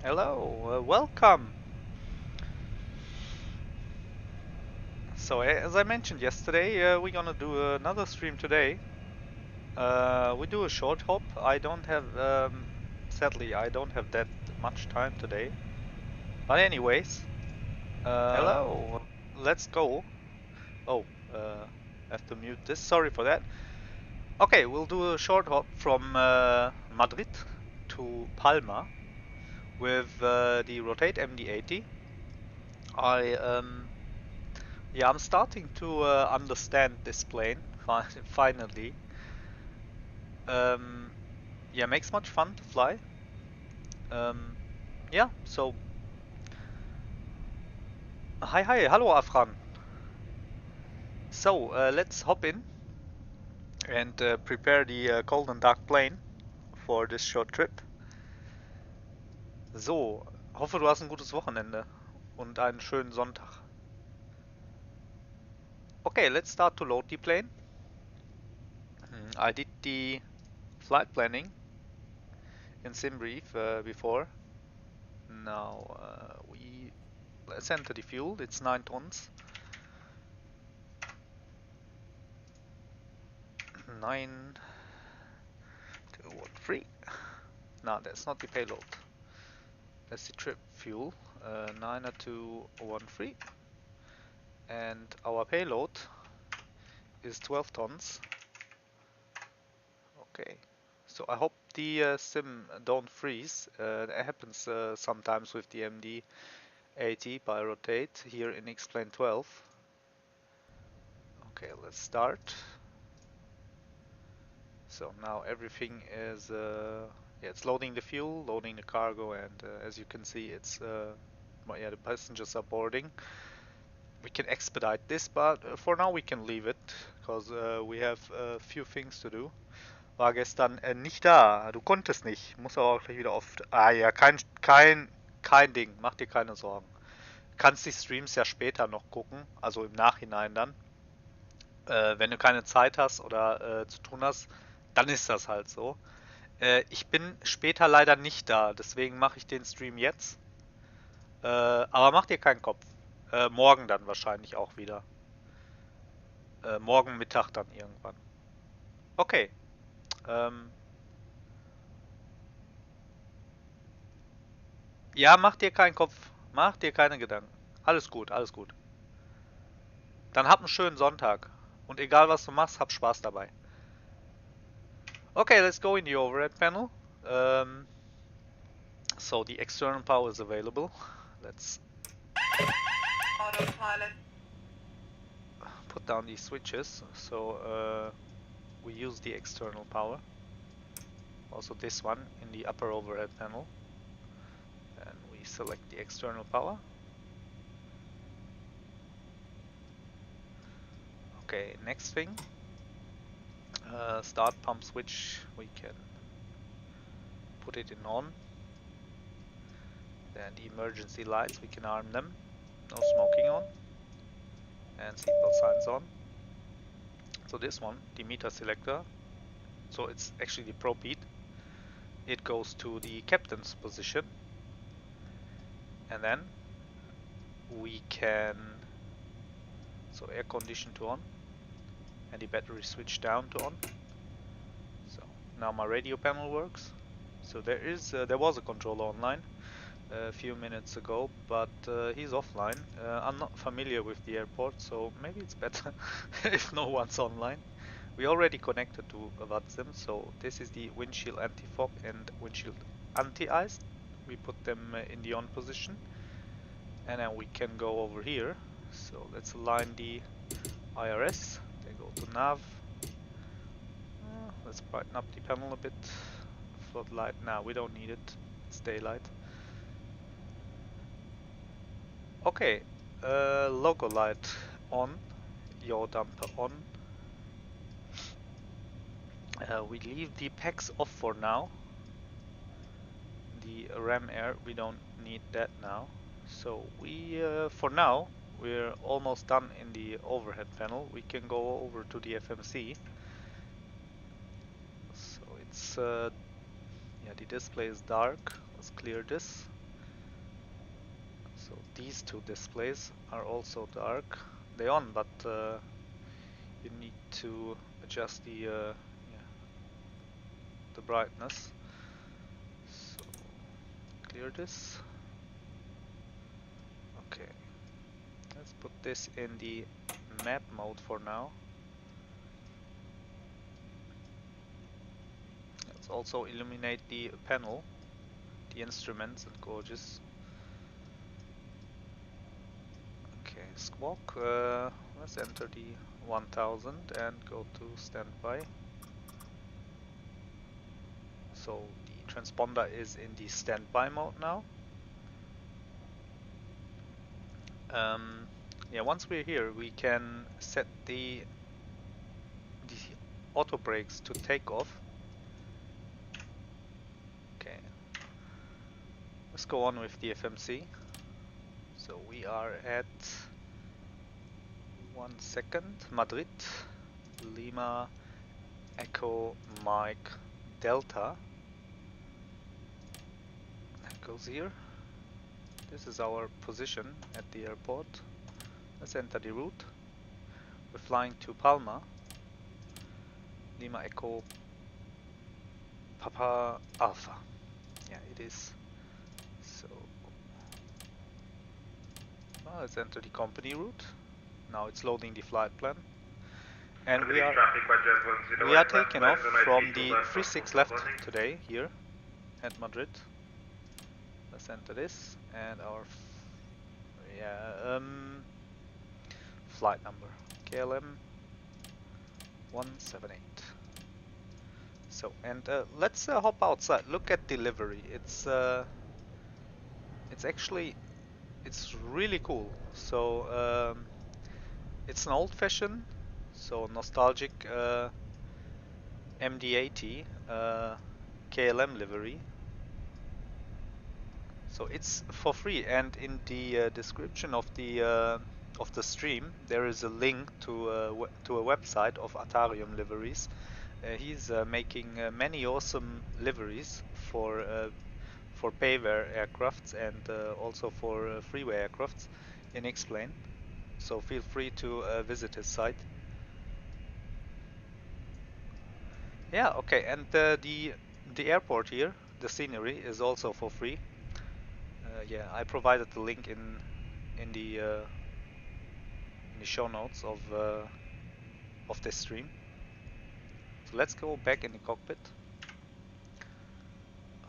Hello, welcome. So as I mentioned yesterday, we're gonna do another stream today. We do a short hop. I don't have, sadly, I don't have that much time today. But anyways, hello. Let's go. Oh, I have to mute this. Sorry for that. Okay, we'll do a short hop from Madrid to Palma with the Rotate MD80. Yeah, I'm starting to understand this plane finally. Um, yeah, makes much fun to fly. Um, yeah, so hi, hello Afran. So let's hop in and prepare the cold and dark plane for this short trip. So, hoffe du hast ein gutes Wochenende und einen schönen Sonntag. Okay, let's start to load the plane. I did the flight planning in SimBrief before. Now let's enter the fuel. It's 9 tons. 9213. No, that's not the payload. That's the trip fuel. 90213. And our payload is 12 tons. Okay. So I hope the sim don't freeze. That happens sometimes with the MD80 by Rotate here in XPlane 12. Okay, let's start. So now everything is, yeah, it's loading the fuel, loading the cargo, and as you can see, it's, well, yeah, the passengers are boarding. We can expedite this, but for now we can leave it, because we have a few things to do. War gestern nicht da, du konntest nicht, muss aber auch gleich wieder oft. Ah ja, kein Ding, mach dir keine Sorgen. Kannst die Streams ja später noch gucken, also im Nachhinein dann. Wenn du keine Zeit hast oder zu tun hast, dann ist das halt so. Ich bin später leider nicht da, deswegen mache ich den Stream jetzt. Aber mach dir keinen Kopf. Morgen dann wahrscheinlich auch wieder. Morgen Mittag dann irgendwann. Okay. Ähm, ja, mach dir keinen Kopf. Mach dir keine Gedanken. Alles gut, alles gut. Dann hab einen schönen Sonntag. Und egal was du machst, hab Spaß dabei. Okay, let's go in the overhead panel. So the external power is available. Let's Autopilot. put down these switches. So we use the external power. Also this one in the upper overhead panel. And we select the external power. Okay, next thing. Start pump switch, we can put it in on. Then the emergency lights, we can arm them. No smoking on. And seatbelt signs on. So this one, the meter selector, so it's actually the probe heat. It goes to the captain's position. And then we can, so air condition to on. And the battery switch down to on. So now my radio panel works. So there was a controller online a few minutes ago, but he's offline. I'm not familiar with the airport, so maybe it's better if no one's online. We already connected to awsome, so this is the windshield anti-fog and windshield anti-ice. We put them in the on position, and then we can go over here. So let's align the IRS, then go to nav. Let's brighten up the panel a bit. Floodlight, now we don't need it, it's daylight. Okay, logo light on, yaw damper on. We leave the packs off for now. The ram air, we don't need that now. So we, for now, we're almost done in the overhead panel. We can go over to the FMC. So it's, yeah, the display is dark. Let's clear this. these two displays are also dark. They're on, but you need to adjust the brightness. So clear this. Okay, let's put this in the map mode for now. Let's also illuminate the panel, the instruments and gauges. Okay, squawk. Let's enter the 1000 and go to standby. So the transponder is in the standby mode now. Yeah, once we're here, we can set the auto brakes to takeoff. Okay, let's go on with the FMC. So we are at 1 second, Madrid, Lima, Echo, Mike, Delta. That goes here. This is our position at the airport. Let's enter the route. We're flying to Palma, Lima, Echo, Papa, Alpha. Yeah, it is. So, well, let's enter the company route. Now it's loading the flight plan. And we are taking off from the 36 left today here at Madrid. Let's enter this and our flight number KLM 178. So, and let's hop outside. Look at the livery. It's actually really cool. So it's an old-fashioned, so nostalgic MD80 KLM livery. So it's for free, and in the description of the stream there is a link to a website of Atarium liveries. He's making many awesome liveries for payware aircrafts and also for freeway aircrafts in XPlane. So feel free to visit his site. Yeah, okay, and the airport here, the scenery is also for free. Yeah, I provided the link in the show notes of this stream. So let's go back in the cockpit.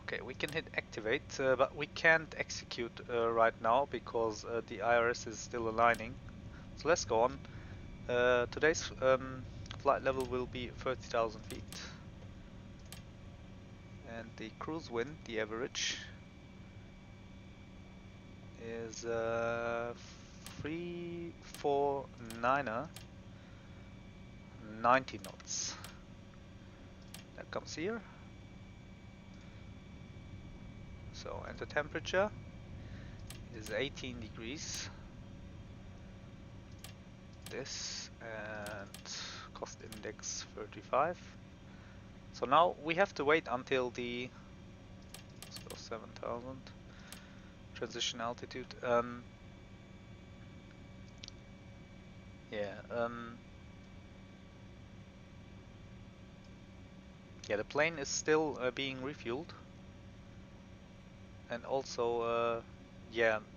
Okay, we can hit activate, but we can't execute right now because the IRS is still aligning. So let's go on. Today's flight level will be 30,000 feet. And the cruise wind, the average, is 349er, 90 knots. That comes here. So, and the temperature is 18 degrees. This, and cost index 35. So now we have to wait until the, let's go 7,000, transition altitude. Yeah, the plane is still being refueled, and also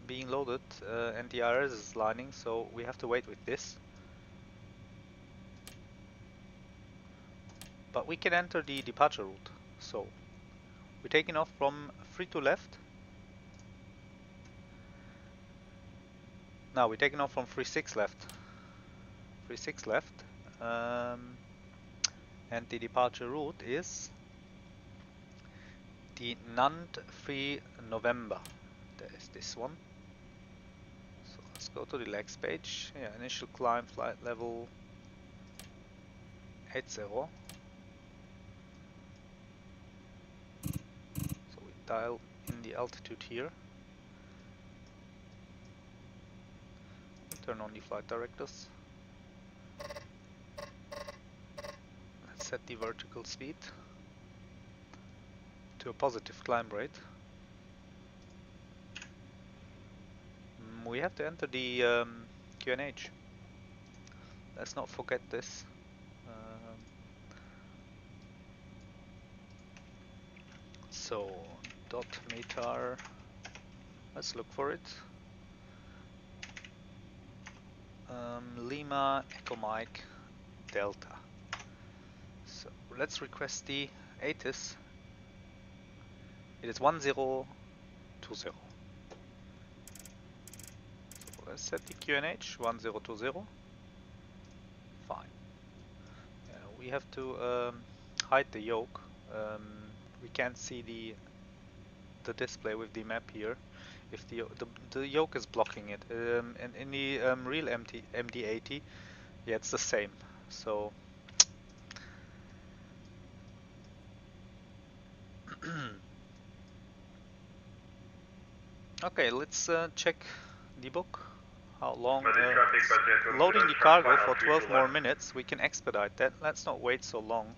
being loaded, and the IRS is lining, so we have to wait with this. But we can enter the departure route. So we're taking off from 3 to left. Now we're taking off from 36 left. 36 left. And the departure route is the Nantes 3 November. There is this one. So let's go to the legs page. Yeah, initial climb, flight level 80. So we dial in the altitude here. Turn on the flight directors. Let's set the vertical speed to a positive climb rate. we have to enter the QNH. Let's not forget this. So dot meter. Let's look for it. Lima Echo Mike Delta. So let's request the ATIS. It is 1020. So let's set the QNH 1020. Fine. We have to hide the yoke. We can't see the display with the map here. If the yoke is blocking it, and in the real MD80, yeah, it's the same. So okay, let's check the book. How long? Loading the cargo for 12 more minutes. We can expedite that. Let's not wait so long.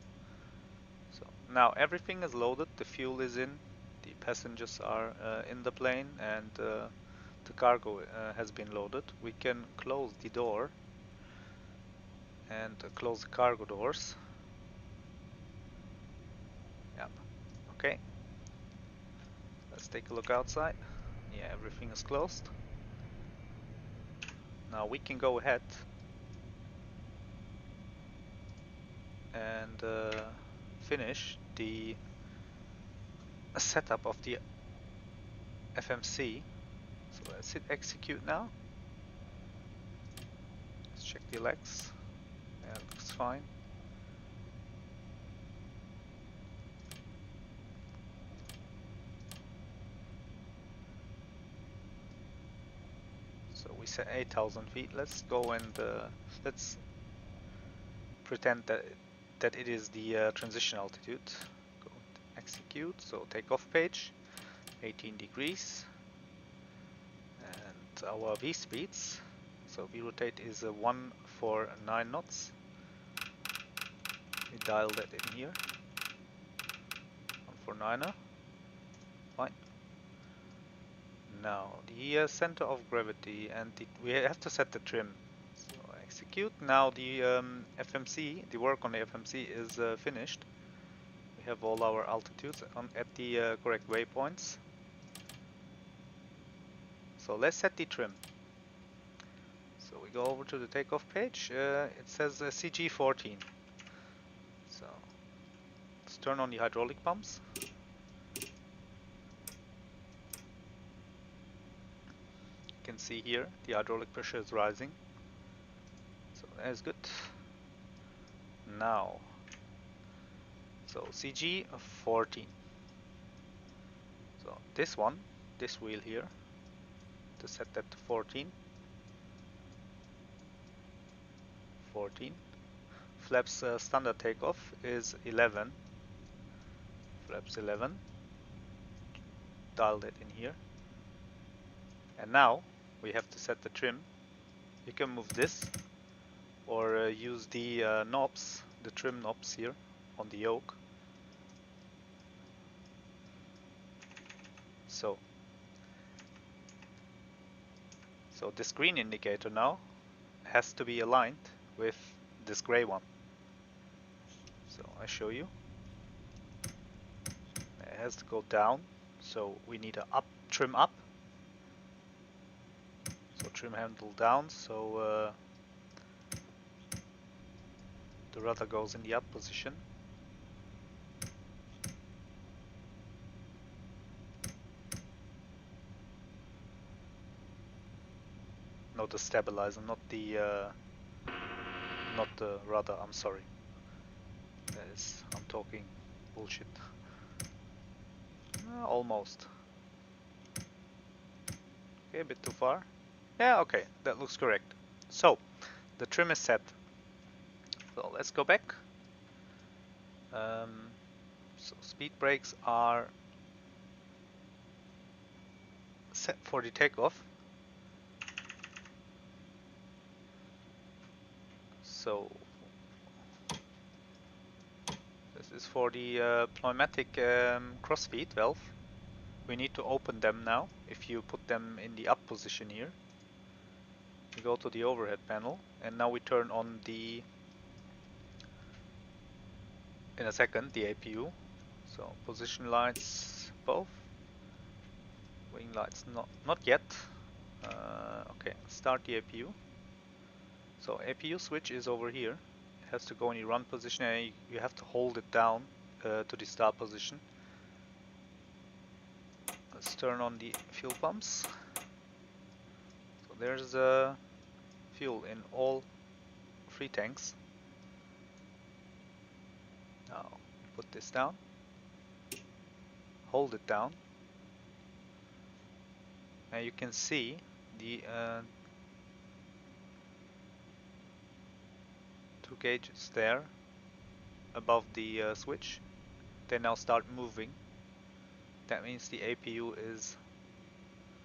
So now everything is loaded. The fuel is in. The passengers are in the plane, and the cargo has been loaded. We can close the door and close the cargo doors. Yep. Okay. Let's take a look outside. Yeah, everything is closed. Now we can go ahead and finish the setup of the FMC. So let's hit execute now. Let's check the legs. Yeah, it looks fine. So we set 8,000 feet. Let's go and let's pretend that it is the transition altitude. Go and execute. So takeoff page, 18 degrees, and our V speeds. So V rotate is 149 knots. We dial that in here. 149er. Fine. Now the center of gravity, and we have to set the trim. So execute. Now the FMC, the work on the FMC is finished. We have all our altitudes at the correct waypoints. So let's set the trim. So we go over to the takeoff page. It says CG 14. So let's turn on the hydraulic pumps. You can see here the hydraulic pressure is rising. So that is good. Now, so CG 14. So this one, this wheel here, to set that to 14. 14. Flaps standard takeoff is 11. Flaps 11. Dial that in here. And now we have to set the trim. You can move this or use the knobs, the trim knobs here on the yoke. So this green indicator now has to be aligned with this gray one. So I show you. It has to go down, so we need a trim up. So trim handle down, so the rudder goes in the up position. No, the stabilizer, not the rudder. I'm sorry. I'm talking bullshit. Almost. Okay, a bit too far. Yeah, okay, that looks correct. So the trim is set. So let's go back. So speed brakes are set for the takeoff. So this is for the pneumatic crossfeed valve. We need to open them now. If you put them in the up position here, We go to the overhead panel, and now we turn on in a second, the APU. So position lights both, wing lights not yet. Okay, start the APU. So APU switch is over here. It has to go in the run position, and you have to hold it down to the start position. Let's turn on the fuel pumps. So there's fuel in all 3 tanks. Now put this down, hold it down, and you can see the 2 gauges there above the switch. They now start moving. That means the APU is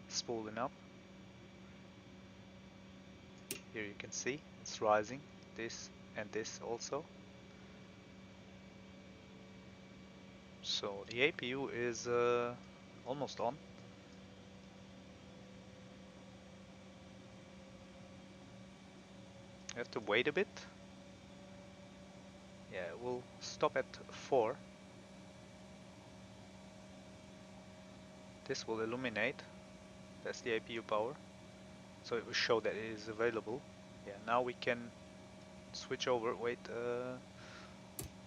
spooling up. Here you can see it's rising, this and this also. So the APU is almost on. You have to wait a bit. Yeah, we'll stop at 4. This will illuminate. That's the APU power. So it will show that it is available. Yeah, now we can switch over. Wait,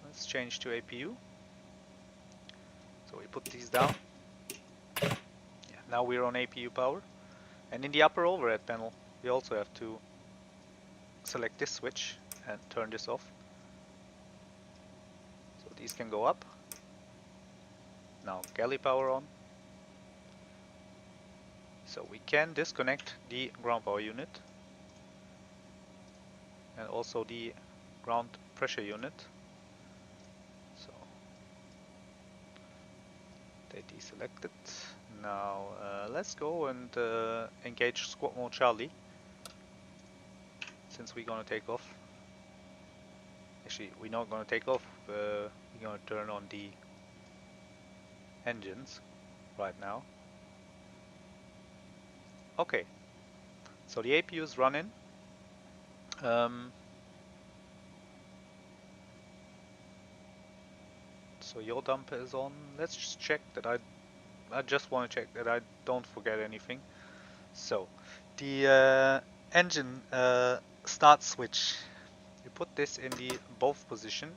let's change to APU. So we put these down. Yeah, now we're on APU power. And in the upper overhead panel, we also have to select this switch and turn this off. So these can go up. Now galley power on. So we can disconnect the ground power unit and also the ground pressure unit. So they deselected. Now let's go and engage squad mode Charlie, since we're gonna take off. Actually, we're not gonna take off. We're gonna turn on the engines right now. Okay, so the APU is running. So yaw damper is on. Let's just check that I just want to check that I don't forget anything. So the engine start switch, you put this in the both position.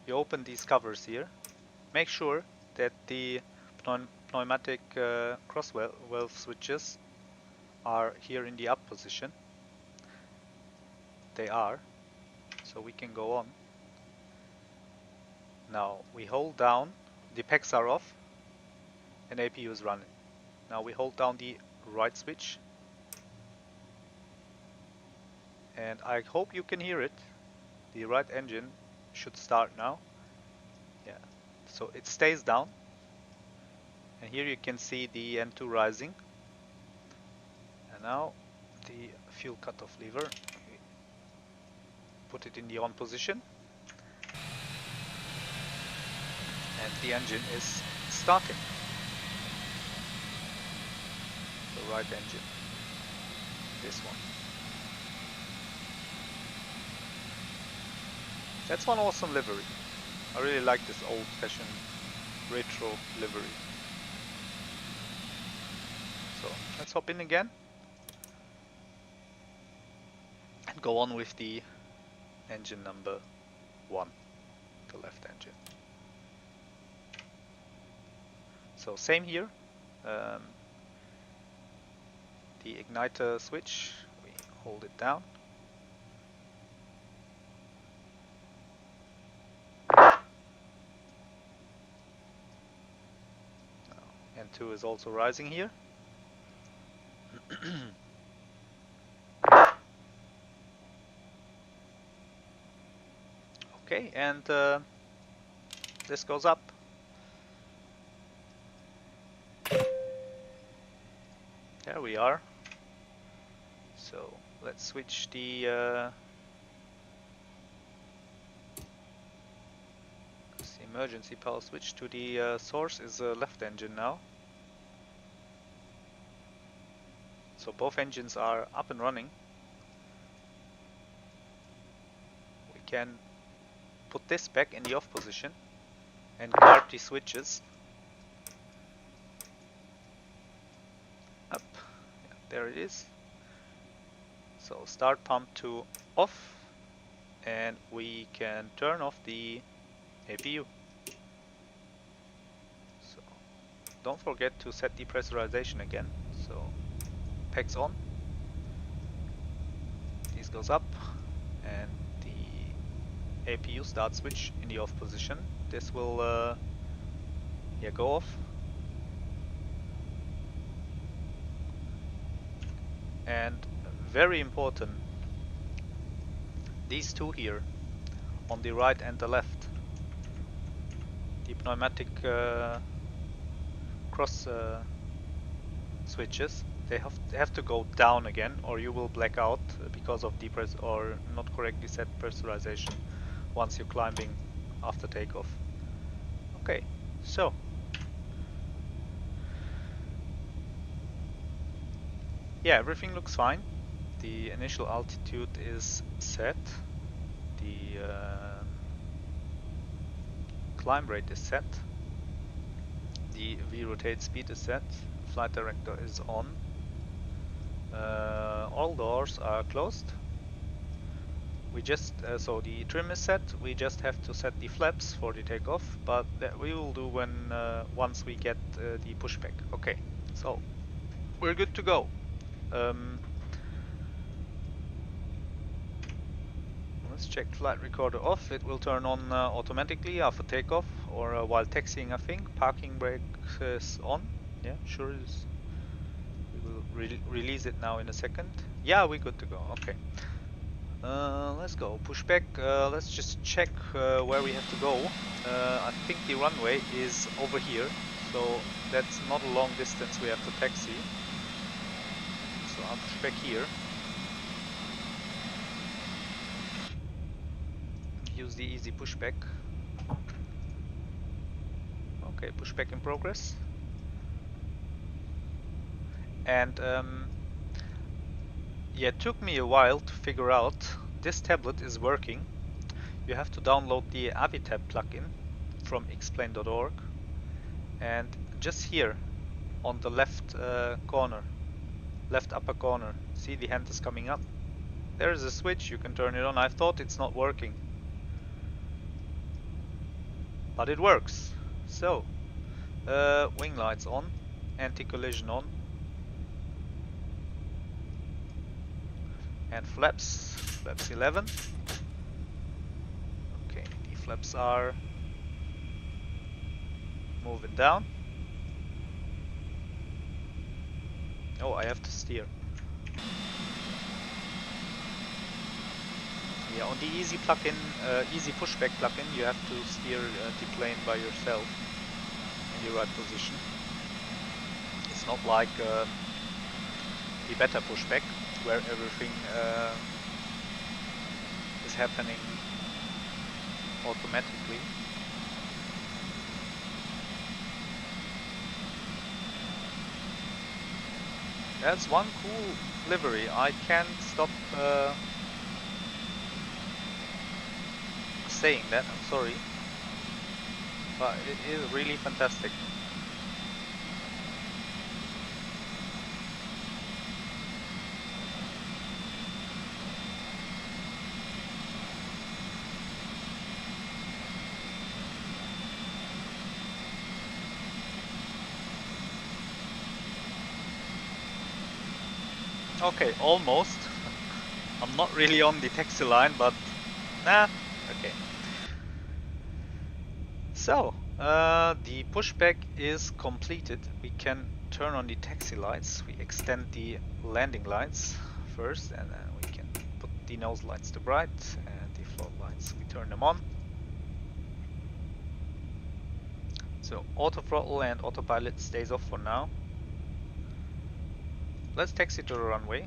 You open these covers here. Make sure that the pneumatic cross valve switches are here in the up position. They are, so we can go on. Now we hold down, the packs are off and APU is running. Now we hold down the right switch, and I hope you can hear it. The right engine should start now. Yeah, so it stays down, and here you can see the N2 rising. And now the fuel cutoff lever, put it in the on position, and the engine is starting. The right engine, this one. That's one awesome livery. I really like this old-fashioned retro livery. So let's hop in again and go on with the engine number 1, the left engine. So same here. The igniter switch, we hold it down. N2 is also rising here. Okay, and this goes up. There we are. So let's switch the emergency power switch to the source is the left engine now. So both engines are up and running. can put this back in the off position and guard the switches. Up, yeah, there it is. So start pump to off, and we can turn off the APU. So don't forget to set depressurization again. So PEX on, this goes up, and the APU start switch in the off position. This will yeah, go off. And very important, these two here on the right and the left, the pneumatic cross switches, they have to go down again, or you will black out because of depress or not correctly set pressurization once you're climbing after takeoff. Okay, so yeah, everything looks fine. The initial altitude is set. The climb rate is set. The V-rotate speed is set. Flight director is on. All doors are closed. We just so the trim is set. We just have to set the flaps for the takeoff, but that we will do when once we get the pushback. Okay, so we're good to go. Let's check flight recorder off. It will turn on automatically after takeoff or while taxiing, I think. Parking brake is on. Yeah, sure is. We will release it now in a second. Yeah, we're good to go. Okay. Let's go. Pushback. Let's just check where we have to go. I think the runway is over here, so that's not a long distance we have to taxi. So I'll push back here. Use the easy pushback. Okay, pushback in progress. And yeah, it took me a while to figure out this tablet is working. You have to download the Avitab plugin from xplane.org, and just here on the left corner, left upper corner, see the hand is coming up. There is a switch, you can turn it on. I thought it's not working, but it works. So wing lights on, anti-collision on, and flaps 11. Okay, the flaps are moving down. Oh, I have to steer. Yeah, on the easy plugin, easy pushback plugin, you have to steer the plane by yourself in the right position. It's not like the beta pushback, where everything is happening automatically. That's one cool livery. I can't stop saying that, I'm sorry, but it is really fantastic. Okay, almost. I'm not really on the taxi line, but nah, okay. So, the pushback is completed. We can turn on the taxi lights. We extend the landing lights first, and then we can put the nose lights to bright, and the float lights, we turn them on. So, auto throttle and autopilot stays off for now. Let's taxi to the runway.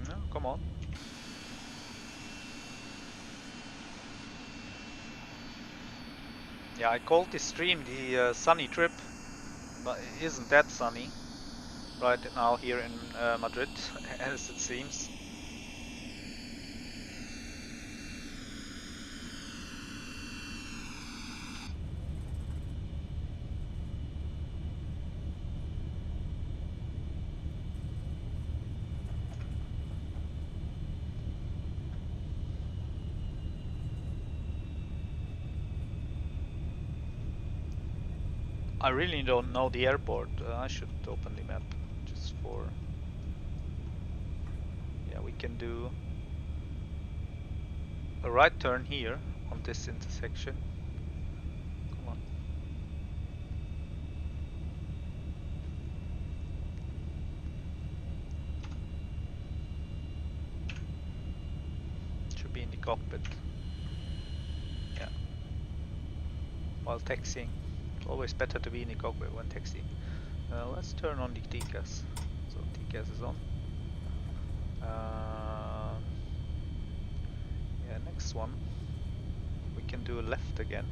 No, come on. Yeah, I called this stream the sunny trip, but it isn't that sunny right now here in Madrid, as it seems. I really don't know the airport. I should open the map just for... Yeah, we can do a right turn here on this intersection. Come on. Should be in the cockpit. Yeah. While taxiing. It's always better to be in the cockpit when taxiing. Let's turn on the TCAS. So TCAS is on. Yeah, next one. We can do a left again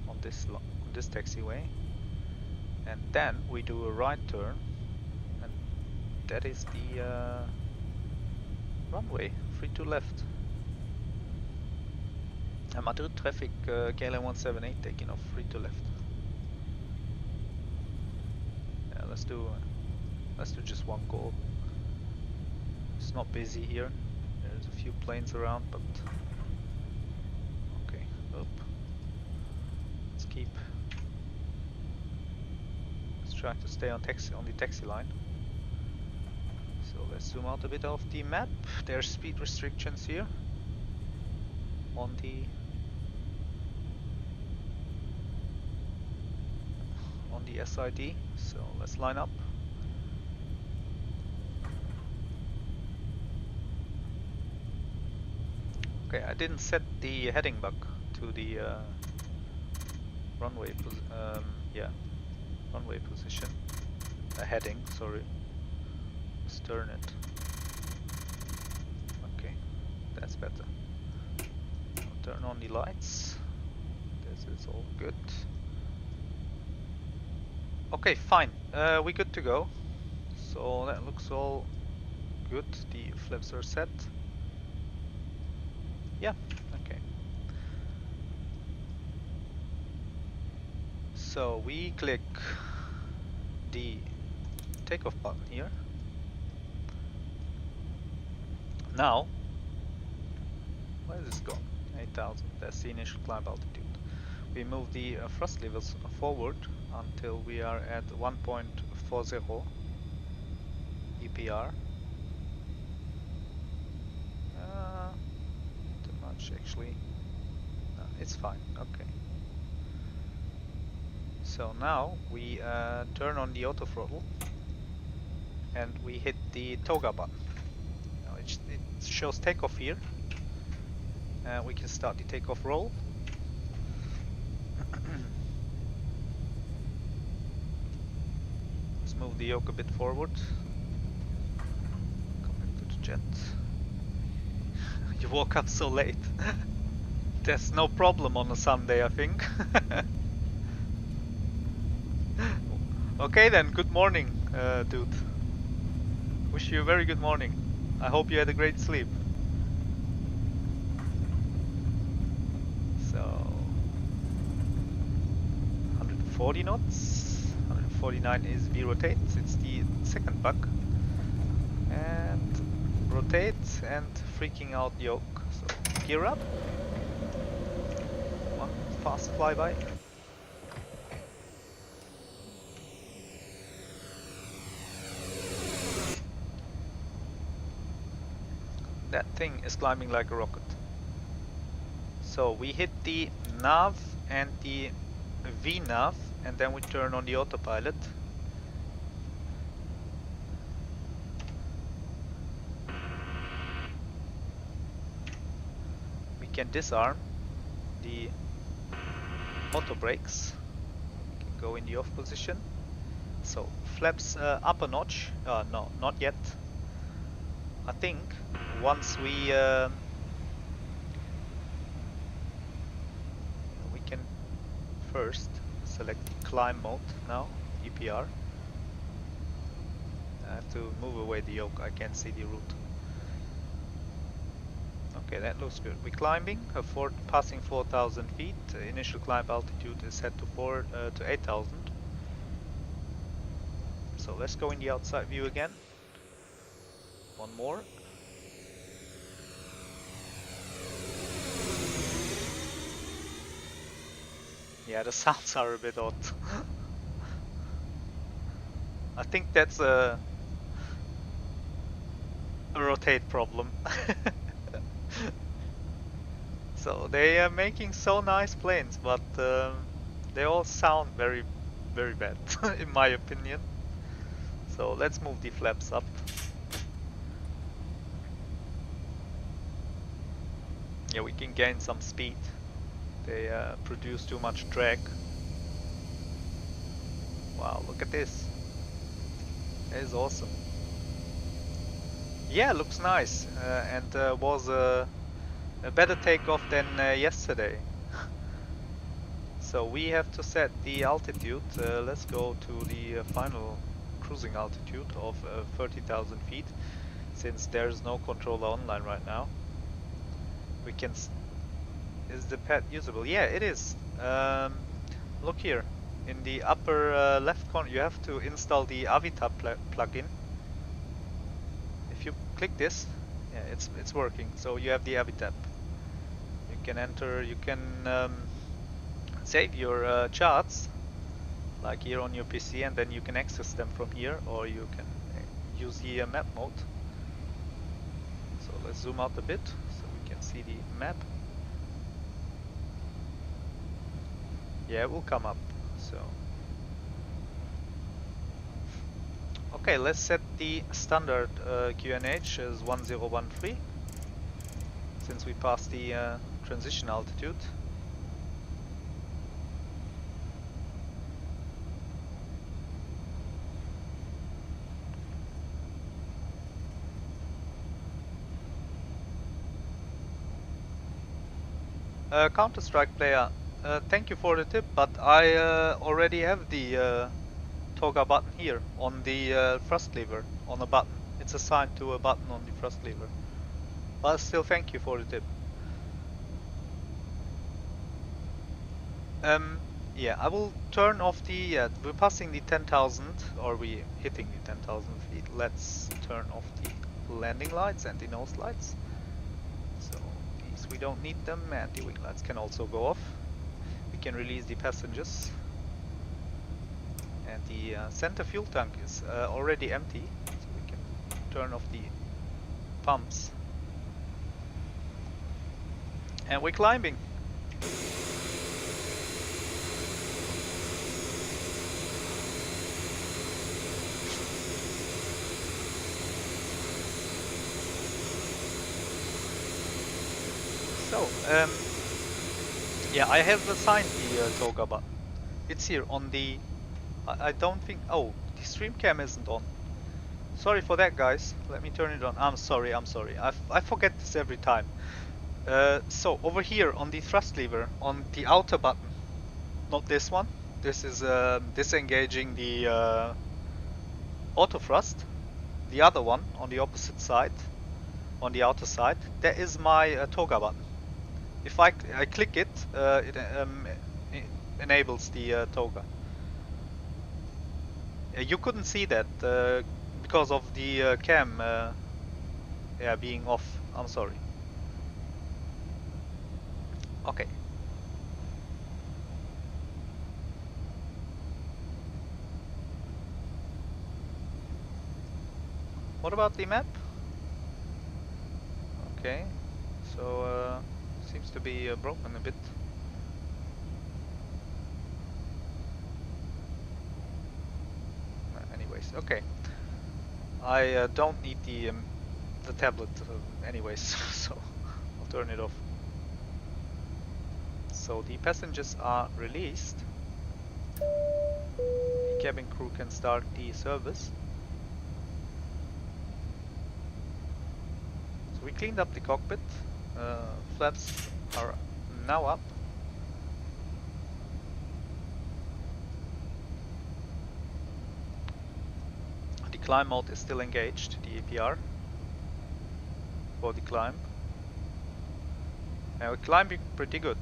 on this taxiway, and then we do a right turn, and that is the runway, free to left. Madrid traffic, KLM 178 taking off, free to left. Yeah, let's do just one call. It's not busy here. There's a few planes around, but okay. Up. Let's try to stay on the taxi line. So let's zoom out a bit of the map. There's speed restrictions here on the SID. So let's line up. Okay, I didn't set the heading bug to the runway position. Heading, sorry. Let's turn it. Okay, that's better. I'll turn on the lights. This is all good. Okay, fine. We're good to go. So that looks all good. The flaps are set. Yeah, okay. So we click the takeoff button here. Now, where is this gone? 8,000, that's the initial climb altitude. We move the thrust levels forward until we are at 1.40 EPR. Too much actually. No, it's fine, okay. So now we turn on the auto throttle and we hit the toga button. Now it shows takeoff here. We can start the takeoff roll. Let's move the yoke a bit forward. Come back to the jet. You woke up so late. There's no problem on a Sunday, I think. Okay then, good morning, dude. Wish you a very good morning. I hope you had a great sleep. So 140 knots, 149 is V-rotate, it's the second buck. And rotate and freaking out yoke. So gear up. One fast flyby. That thing is climbing like a rocket. So we hit the nav and the V-nav and then we turn on the autopilot. We can disarm the auto brakes. We can go in the off position. So flaps up a notch. No, not yet. I think once we first. Select the climb mode now, EPR. I have to move away the yoke, I can't see the route. Okay, that looks good. We're climbing, passing 4,000 feet. Initial climb altitude is set to 8,000. So let's go in the outside view again. One more. Yeah, the sounds are a bit odd. I think that's a rotate problem. So they are making so nice planes, but they all sound very, very bad, in my opinion. So let's move the flaps up. Yeah, we can gain some speed. They produce too much drag. Wow, look at this. That is awesome. Yeah, looks nice, and was a better takeoff than yesterday. So we have to set the altitude. Let's go to the final cruising altitude of 30,000 feet, since there's no controller online right now. We can. Is the pad usable? Yeah, it is. Look here, in the upper left corner, you have to install the Avita plugin. If you click this, yeah, it's working. So you have the Avitab. You can enter. You can save your charts, like here on your PC, and then you can access them from here, or you can use the map mode. So let's zoom out a bit so we can see the map. Yeah, it will come up. So okay, let's set the standard QNH as 1013, since we passed the transition altitude. Counter-Strike player, thank you for the tip, but I already have the toga button here on the thrust lever, on a button. It's assigned to a button on the thrust lever. But still, thank you for the tip. Yeah, I will turn off the. We're passing the 10,000, or we're hitting the 10,000 feet. Let's turn off the landing lights and the nose lights. So these we don't need them, and the wing lights can also go off. We can release the passengers. And the center fuel tank is already empty, so we can turn off the pumps. And we're climbing. So, yeah, I have assigned the toga button. It's here on the. I don't think. Oh, the stream cam isn't on. Sorry for that, guys. Let me turn it on. I'm sorry. I forget this every time. So over here on the thrust lever, on the outer button, not this one. This is disengaging the auto thrust. The other one on the opposite side, on the outer side, that is my toga button. If I click it, it enables the toga. You couldn't see that because of the cam yeah, being off. I'm sorry. Okay. What about the map? Okay, so seems to be broken a bit. Anyways, okay. I don't need the tablet anyways, so I'll turn it off. So the passengers are released. The cabin crew can start the service. So we cleaned up the cockpit. Flaps are now up. climb mode is still engaged, the APR for the climb. And we're climbing pretty good.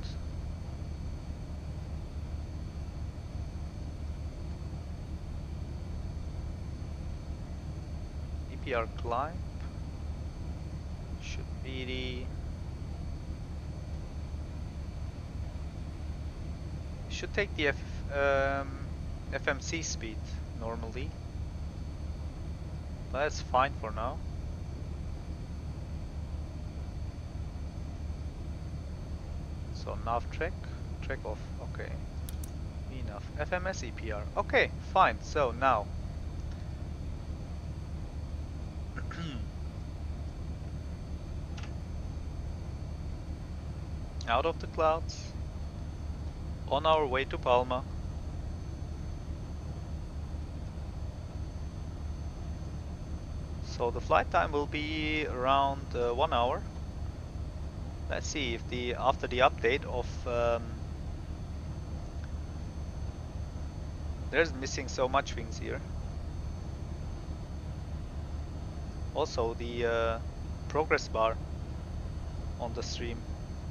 APR climb should be the should take the FMC speed normally, but that's fine for now. So nav track off, okay. Enough. FMS EPR, okay, fine. So now out of the clouds, on our way to Palma. So the flight time will be around 1 hour. Let's see if after the update of there's missing so much things here. Also the progress bar on the stream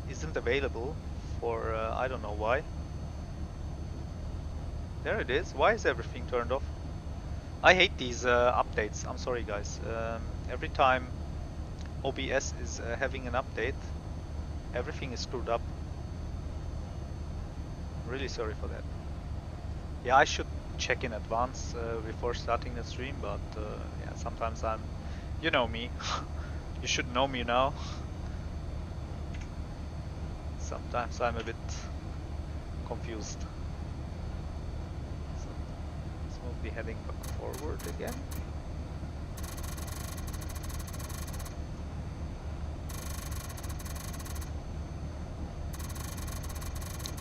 isn't available for I don't know why. There it is. Why is everything turned off? I hate these updates. I'm sorry guys. Every time OBS is having an update, everything is screwed up. Really sorry for that. Yeah, I should check in advance before starting the stream, but yeah, sometimes you know me. You should know me now. Sometimes I'm a bit confused. So let's be heading back forward again.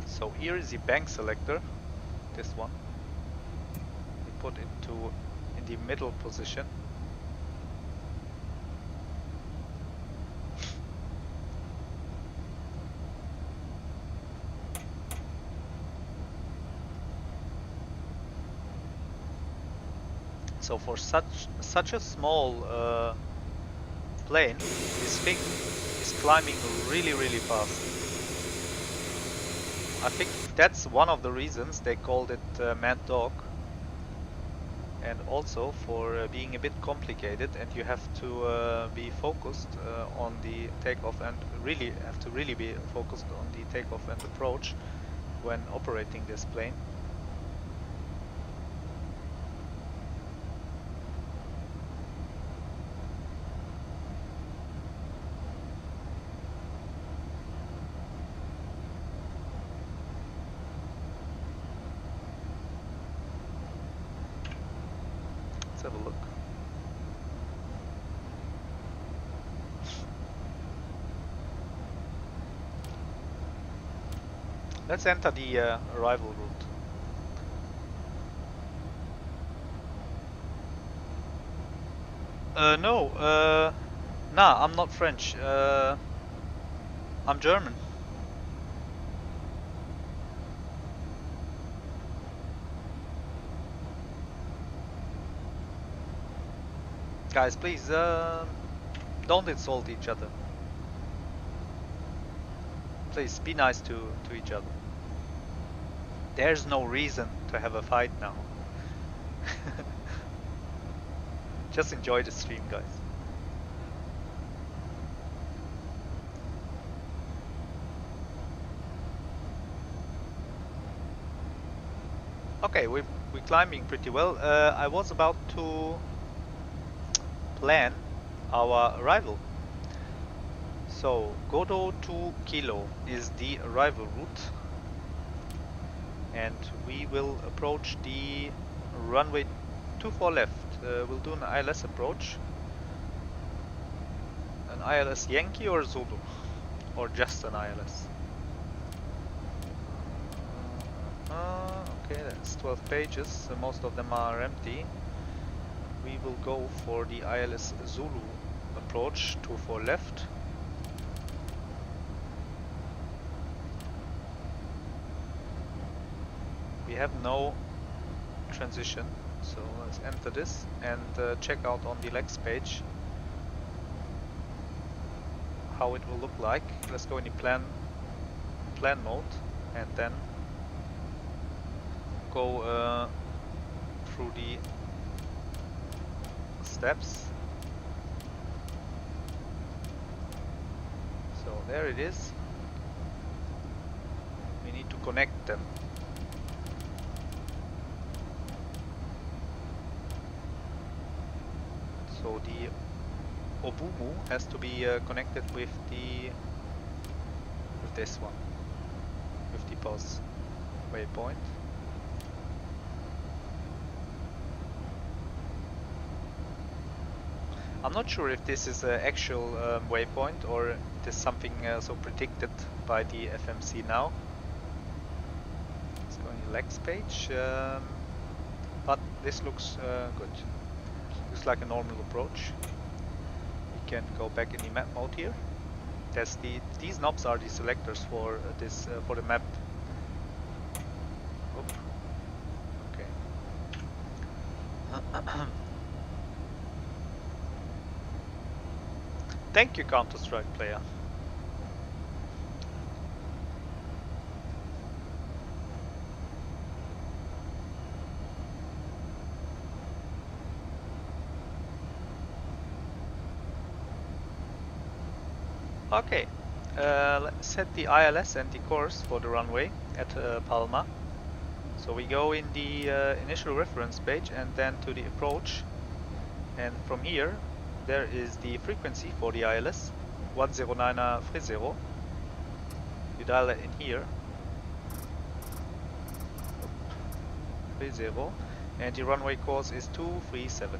So here is the bank selector, this one. We put it in the middle position. So for such a small plane, this thing is climbing really fast. I think that's one of the reasons they called it Mad Dog, and also for being a bit complicated, and you have to be focused on the takeoff, and really be focused on the takeoff and approach when operating this plane. Let's have a look. Let's enter the arrival route. No, nah, I'm not French. I'm German. Guys, please don't insult each other. Please be nice to each other. There's no reason to have a fight now. Just enjoy the stream, guys. Okay, we're climbing pretty well. I was about to plan our arrival. So Godot to Kilo is the arrival route, and we will approach the runway 24 left. We'll do an ILS approach. An ILS Yankee or Zulu, or just an ILS. Okay, that's 12 pages, so most of them are empty. We will go for the ILS Zulu approach, 24 left. We have no transition, So let's enter this and check out on the legs page how it will look like. Let's go in the plan mode and then go through the steps. So there it is. We need to connect them. So the Obumu has to be connected with this one, with the pulse waypoint. I'm not sure if this is an actual waypoint or it is something so predicted by the FMC now. Let's go in the legs page, but this looks good. Looks like a normal approach. We can go back in the map mode here. These knobs are the selectors for this for the map. Oop. Okay. Thank you, Counter-Strike player. Okay, let's set the ILS and the course for the runway at Palma. So we go in the initial reference page and then to the approach, and from here there is the frequency for the ILS, 10930. You dial it in here, 30, and the runway course is 237.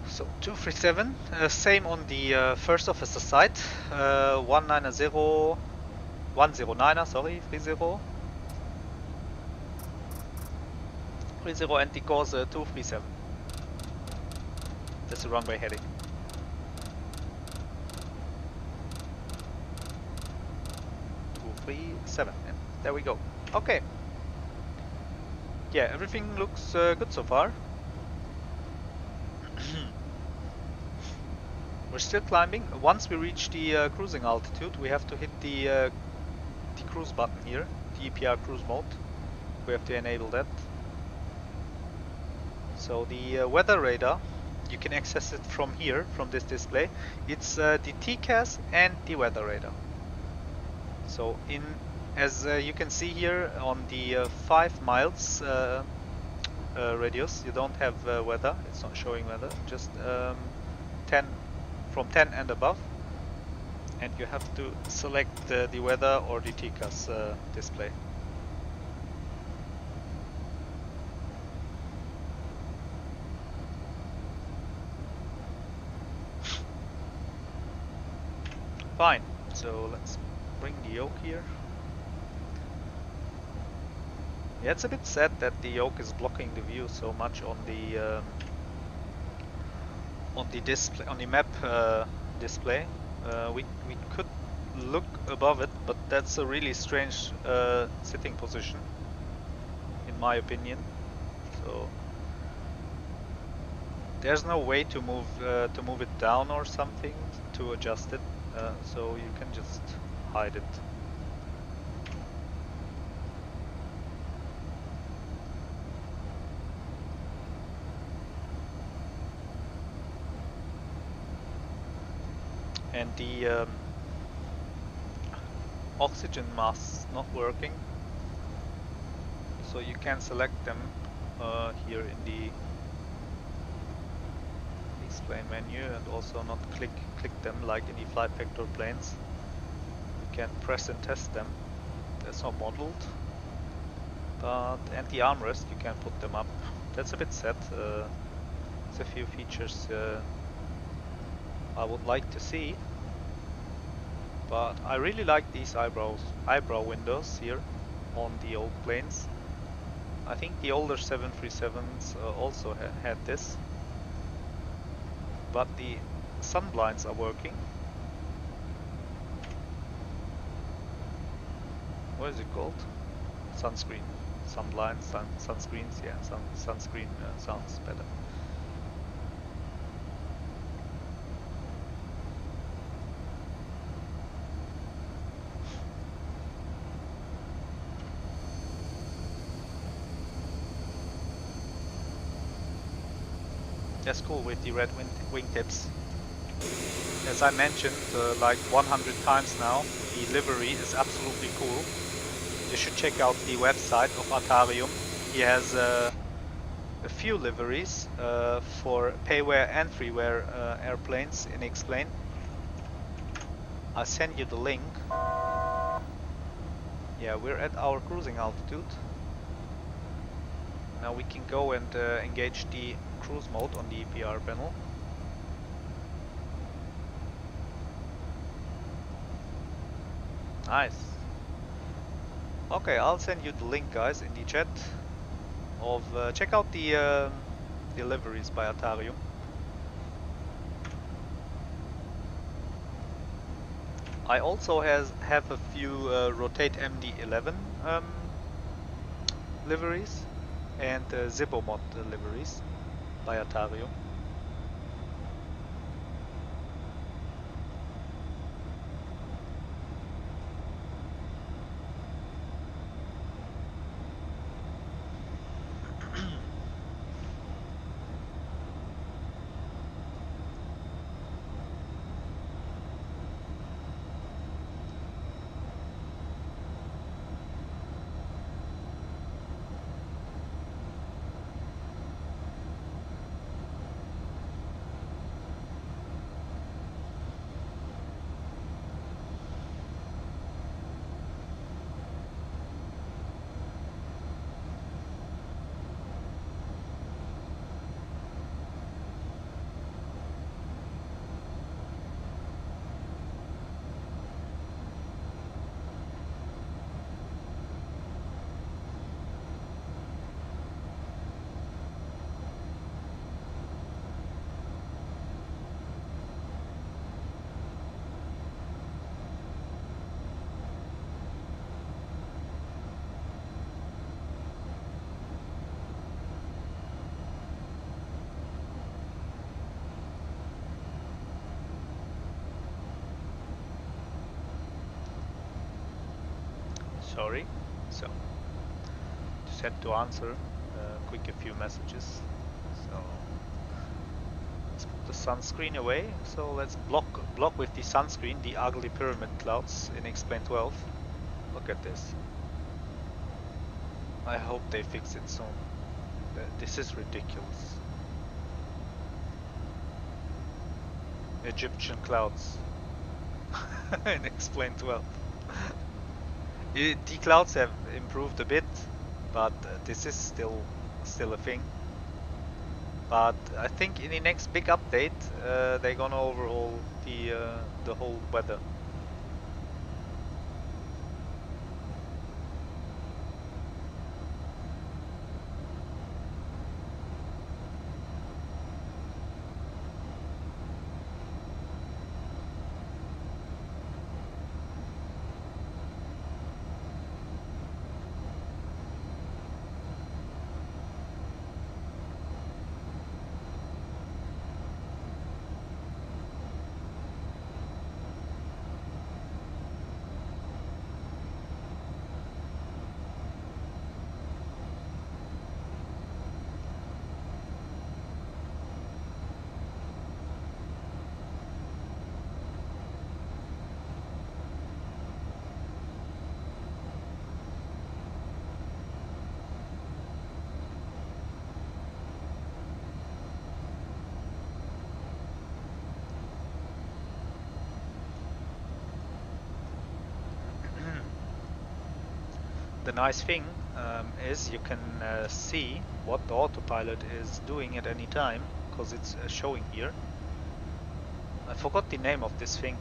So 237, same on the first officer side, 109er, sorry, 30, and the course 237. That's the runway heading. And there we go. Okay. Yeah, everything looks good so far. We're still climbing. Once we reach the cruising altitude, we have to hit the cruise button here, the EPR cruise mode. We have to enable that. So the weather radar, you can access it from here, from this display. It's the TCAS and the weather radar. So as you can see here on the 5 miles radius, you don't have weather. It's not showing weather. Just 10 from 10 and above, and you have to select the weather or the TCAS display. Fine, so let's bring the yoke here. Yeah, it's a bit sad that the yoke is blocking the view so much on the display, on the map display. We could look above it, but that's a really strange sitting position, in my opinion. So there's no way to move it down or something to adjust it. So you can just hide it. And the oxygen masks not working, so you can select them here in the explain menu, and also not click them like in the flight vector planes. You can press and test them. That's not modeled, but and the armrest you can put them up. That's a bit sad. There's a few features I would like to see, but I really like these eyebrow windows here on the old planes. I think the older 737s also had this, but the sun blinds are working. What is it called? Sunscreen. Sun blinds, sunscreens, yeah, sunscreen sounds better. That's cool with the red wingtips. As I mentioned like 100 times now, the livery is absolutely cool. You should check out the website of Atarium. He has a few liveries for payware and freeware airplanes in XPlane. I'll send you the link. Yeah, we're at our cruising altitude. Now we can go and engage the cruise mode on the EPR panel. Nice. Okay, I'll send you the link, guys, in the chat of check out the liveries by Atarium. I also have a few Rotate MD11 liveries and Zippo mod liveries by Atarium. Sorry, so just had to answer quick a few messages. So let's put the sunscreen away. So let's block with the sunscreen the ugly pyramid clouds in XPlane 12. Look at this. I hope they fix it soon. This is ridiculous. Egyptian clouds in XPlane 12. The clouds have improved a bit, but this is still a thing. But I think in the next big update, they're gonna overhaul the whole weather. The nice thing is you can see what the autopilot is doing at any time, because it's showing here. I forgot the name of this thing.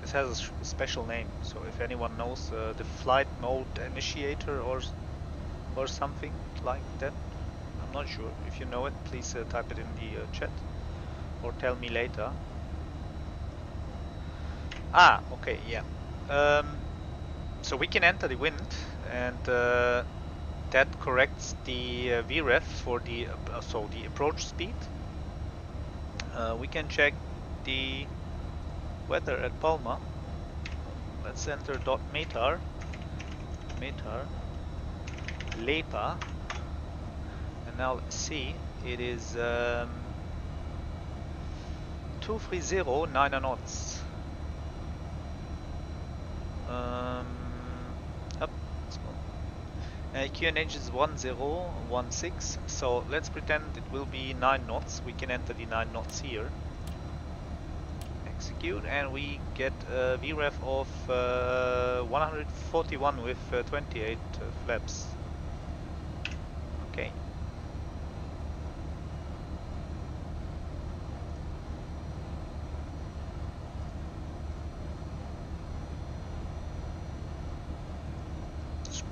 This has a special name, so if anyone knows the flight mode initiator or something like that, I'm not sure. If you know it, please type it in the chat. or tell me later. Ah, okay, yeah. So we can enter the wind, and that corrects the VREF for the so the approach speed. We can check the weather at Palma. Let's enter .meter LEPA, and now let's see. It is 230 9 knots. Up. QNH is 1016, so let's pretend it will be 9 knots. We can enter the 9 knots here. Execute, and we get a VREF of 141 with 28 flaps. Okay.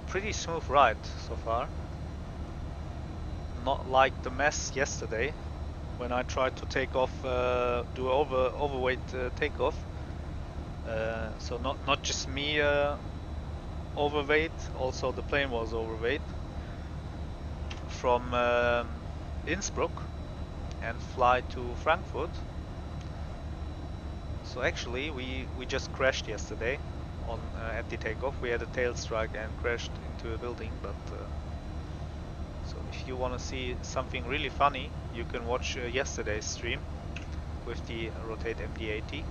Pretty smooth ride so far. Not like the mess yesterday when I tried to take off, do overweight takeoff. So not just me overweight, also the plane was overweight. From Innsbruck and fly to Frankfurt. So actually we just crashed yesterday on at the takeoff. We had a tail strike and crashed into a building, but so if you want to see something really funny, you can watch yesterday's stream with the Rotate MD80.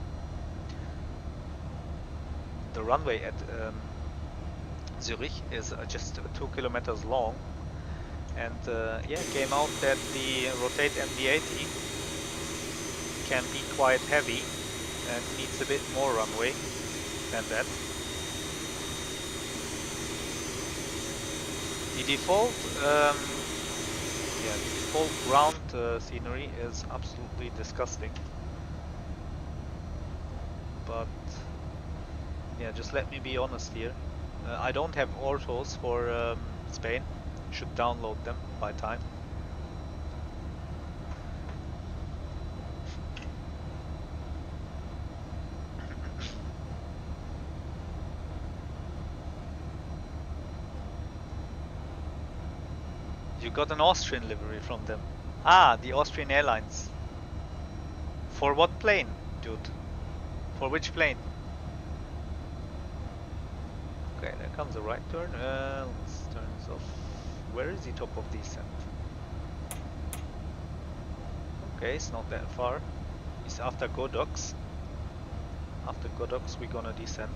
The runway at Zurich is just 2 kilometers long, and yeah, it came out that the Rotate MD80 can be quite heavy and needs a bit more runway than that. The default, yeah, the default ground scenery is absolutely disgusting. But yeah, just let me be honest here. I don't have autos for Spain. Should download them by time. You got an Austrian livery from them. Ah, the Austrian Airlines. For what plane, dude? For which plane? Okay, there comes a right turn. Let's turn this off. Where is the top of descent? Okay, it's not that far. It's after Godox. After Godox we're gonna descend.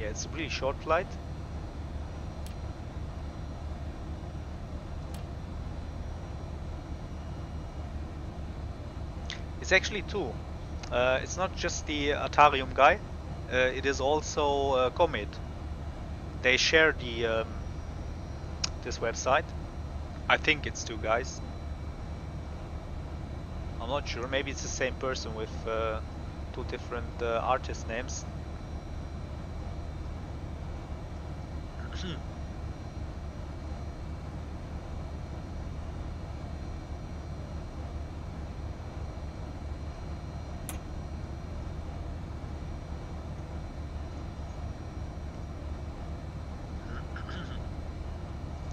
Yeah, it's a really short flight. It's actually two. It's not just the Atarium guy. It is also Comet. They share the this website. I think it's two guys. I'm not sure. Maybe it's the same person with two different artist names.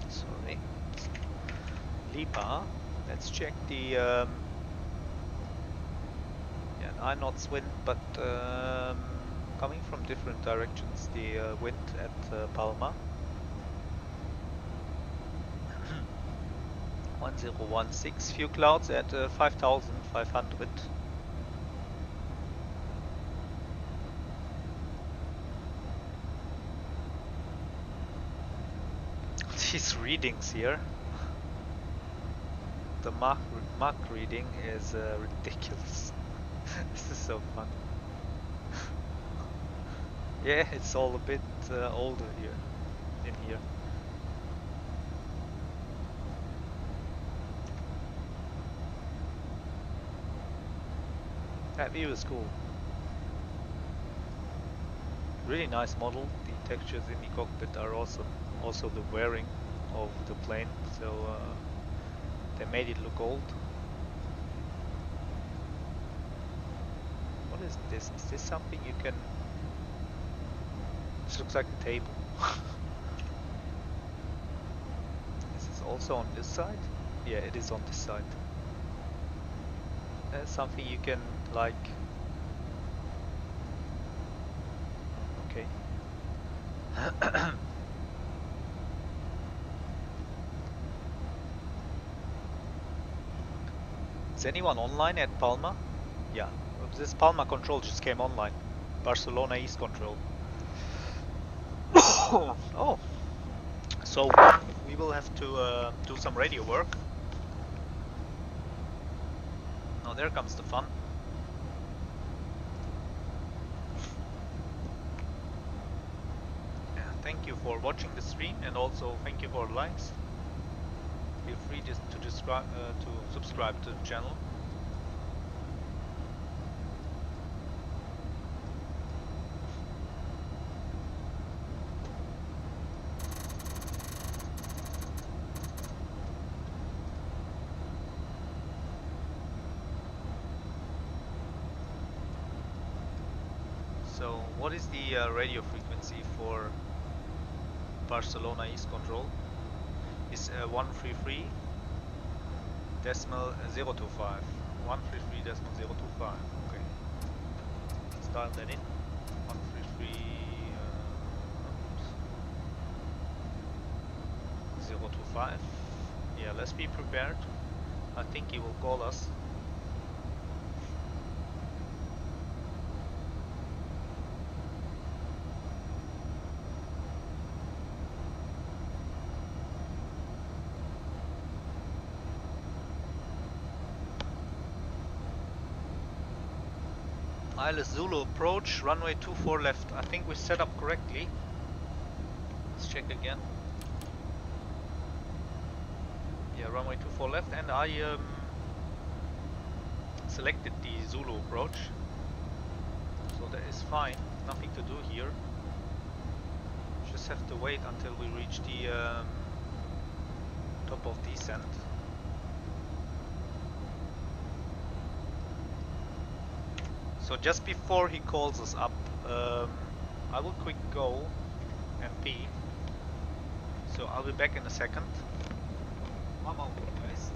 Sorry. LEPA. Let's check the yeah, 9 knots wind, but coming from different directions. The wind at Palma. 1016. Few clouds at 5,500. These readings here. The Mach reading is ridiculous. This is so fun. Yeah, it's all a bit older here, in here. That view is cool. Really nice model. The textures in the cockpit are awesome. Also the wearing of the plane, so they made it look old. is this? Is this something you can... This looks like a table. Is this also on this side? Yeah, it is on this side. That's something you can, like... Okay. Is anyone online at Palma? Yeah, this Palma control just came online. Barcelona East control. Oh, so we will have to do some radio work. Now there comes the fun. Thank you for watching the stream, and also thank you for likes. Feel free just to subscribe to the channel. So what is the radio frequency for Barcelona East control? Is 133.025. 133.025. Okay. Let's dial that in. 133.025. Yeah, let's be prepared. I think he will call us. Isles Zulu approach, runway 24 left. I think we set up correctly. Let's check again. Yeah, runway 24 left, and I selected the Zulu approach. So that is fine, nothing to do here. Just have to wait until we reach the top of descent. So just before he calls us up, I will quick go and pee. So I'll be back in a second. One moment, guys.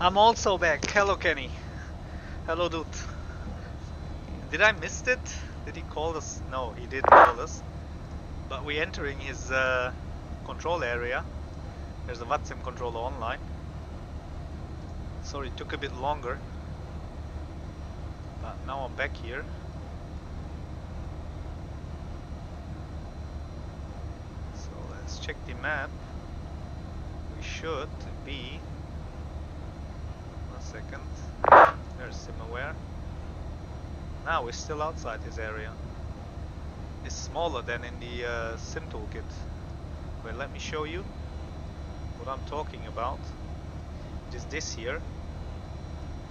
I'm also back. Hello, Kenny. Hello, dude. Did I miss it? Did he call us? No, he didn't call us. But we're entering his control area. There's a awsome controller online. Sorry, it took a bit longer. But now I'm back here. So let's check the map. We should be... One second. There's SimAware. Now we're still outside his area. It's smaller than in the Sim Toolkit. Well, let me show you what I'm talking about. It is this here.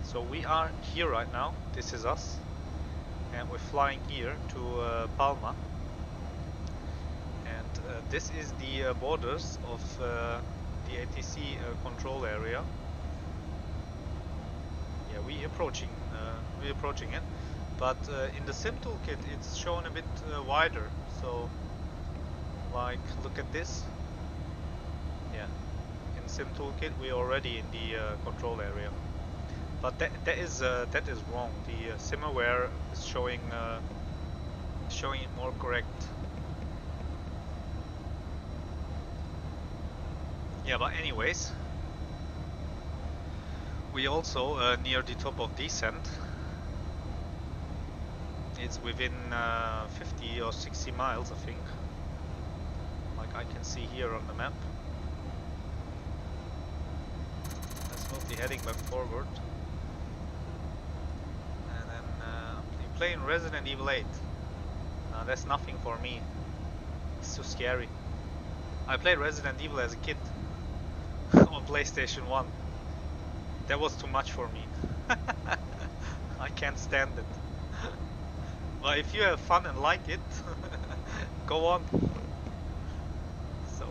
So we are here right now. This is us. And we're flying here to Palma. And this is the borders of the ATC control area. Yeah, we're approaching it. But in the Sim Toolkit it's shown a bit wider. So, like, look at this. Yeah, in Sim Toolkit we're already in the control area. But that is wrong. The SimAware is showing it more correct. Yeah, but anyways, we also near the top of descent. It's within 50 or 60 miles, I think. Like I can see here on the map. Let's move the heading back forward. And then you're playing Resident Evil 8. That's nothing for me. It's too scary. I played Resident Evil as a kid on PlayStation 1. That was too much for me. I can't stand it. But if you have fun and like it, go on. So.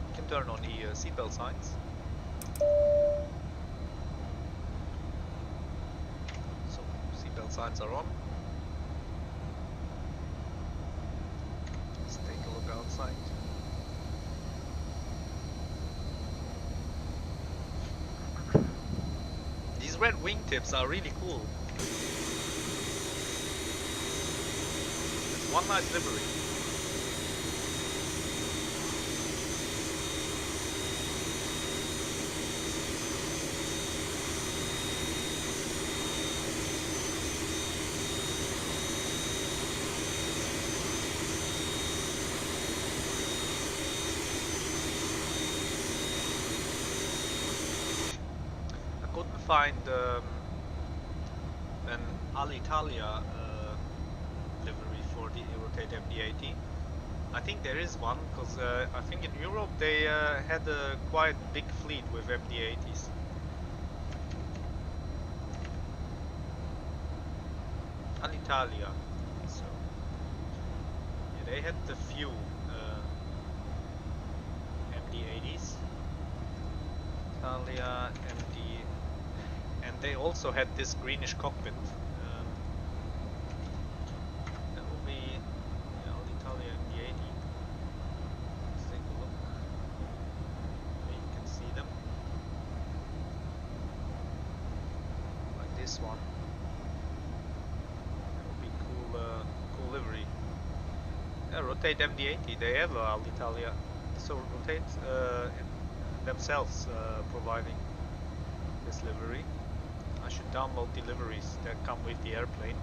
You can turn on the seatbelt signs. So, seatbelt signs are on. Let's take a look outside. These red wingtips are really cool. It's one nice livery. Find an Alitalia livery for the Rotate MD80. I think there is one because I think in Europe they had a quite big fleet with MD80s. Alitalia. So yeah, they had a few MD80s. Alitalia MD. And they also had this greenish cockpit. That will be Alitalia MD80. Let's take a look. Maybe you can see them. Like this one. That would be cool livery. Yeah, Rotate MD80. They have Alitalia. So Rotate themselves providing this livery. I should download the liveries that come with the airplane.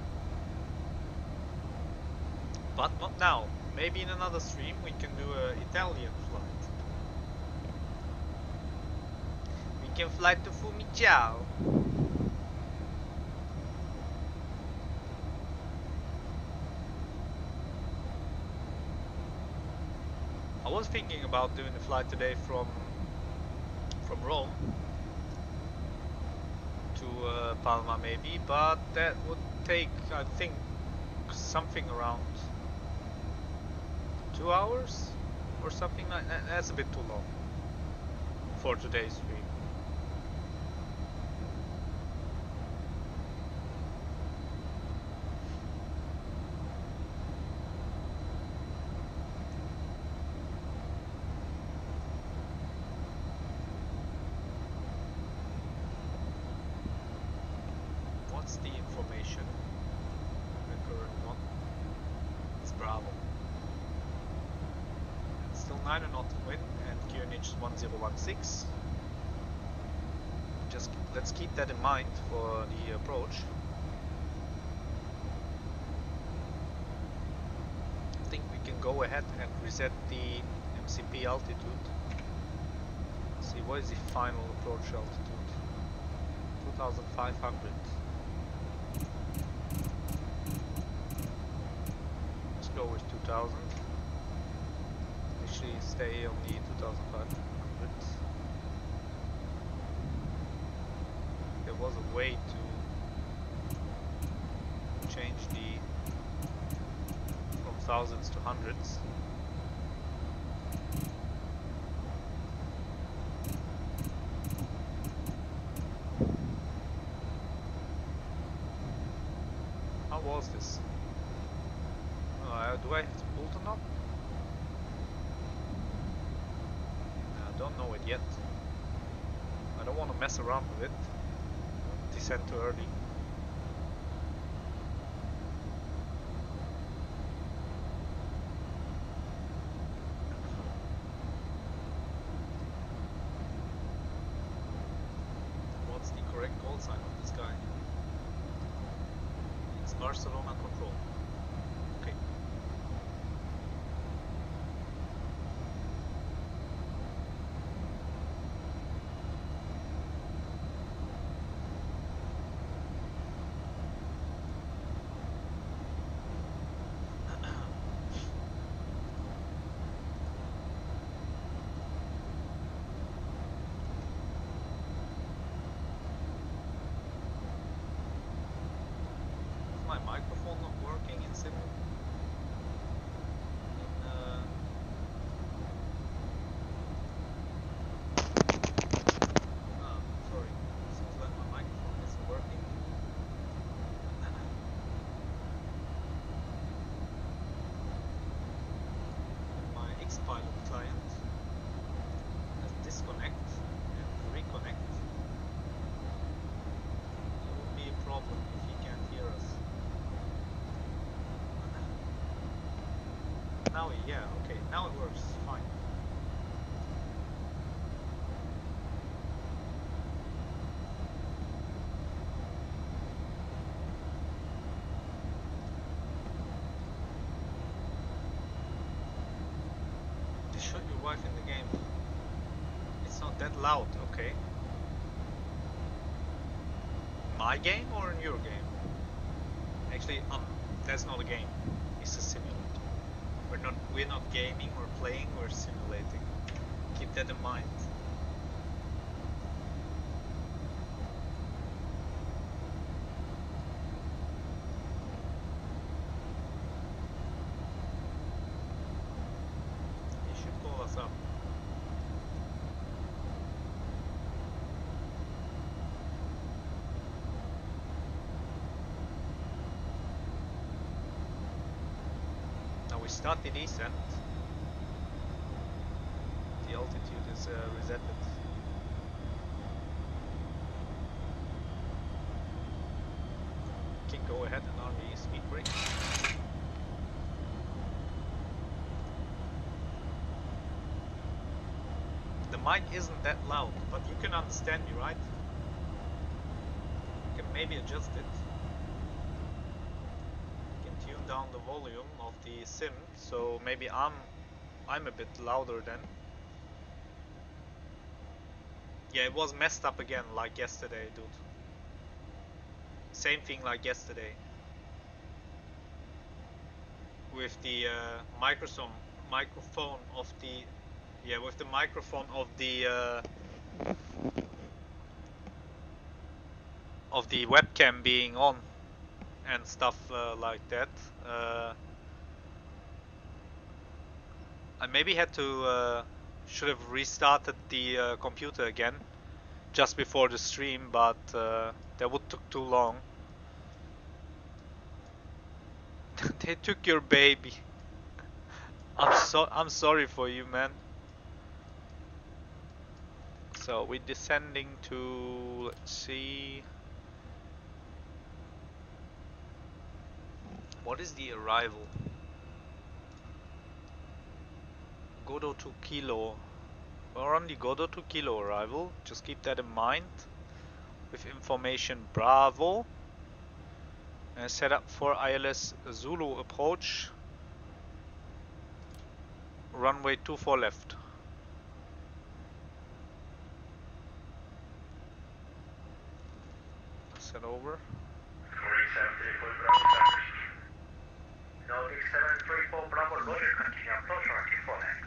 But not now. Maybe in another stream we can do an Italian flight. We can fly to Fiumicino. I was thinking about doing a flight today from Rome to Palma maybe, but that would take, I think, something around 2 hours or something like that. That's a bit too long for today's stream. That's the information. The current one. It's Bravo. And still 9 knot wind and QNH 1016. Just let's keep that in mind for the approach. I think we can go ahead and reset the MCP altitude. Let's see, what is the final approach altitude? 2500. Let's go with 2000. Actually stay on the 2500. There was a way to change the from thousands to hundreds. How was this? Do I have to pull the knob? I don't know it yet. I don't want to mess around with it. Descend too early. What's the correct call sign of this guy? It's Barcelona Control. Okay. My microphone not working in sim. Sorry. Seems like my microphone isn't working. My Xpilot client has disconnect and reconnect. It would be a problem if he can't hear us. Now, yeah, okay, now it works, fine. Just shut your wife in the game. It's not that loud, okay? My game or in your game? Actually, that's not a game. It's a simulator. We're not gaming or playing, we're simulating. Keep that in mind. You should call us up. Now we start the descent. The altitude is resetted. Can go ahead and arm the speed brake. The mic isn't that loud, but you can understand me, right? You can maybe adjust it. You can tune down the volume of the sim, so maybe I'm a bit louder then. Yeah, it was messed up again, like yesterday, dude. Same thing like yesterday. With the microphone of the with the microphone of the webcam being on and stuff like that. I maybe had to should have restarted the computer again just before the stream, but that would took too long. They took your baby. I'm sorry for you, man. So we're descending to, let's see, What is the arrival? Godo to Kilo. We're on the Godo to Kilo arrival, just keep that in mind. With information Bravo. Set up for ILS Zulu approach. Runway 24 left. Set over. Nordic 734 Bravo loaded, continue approach on 24 left.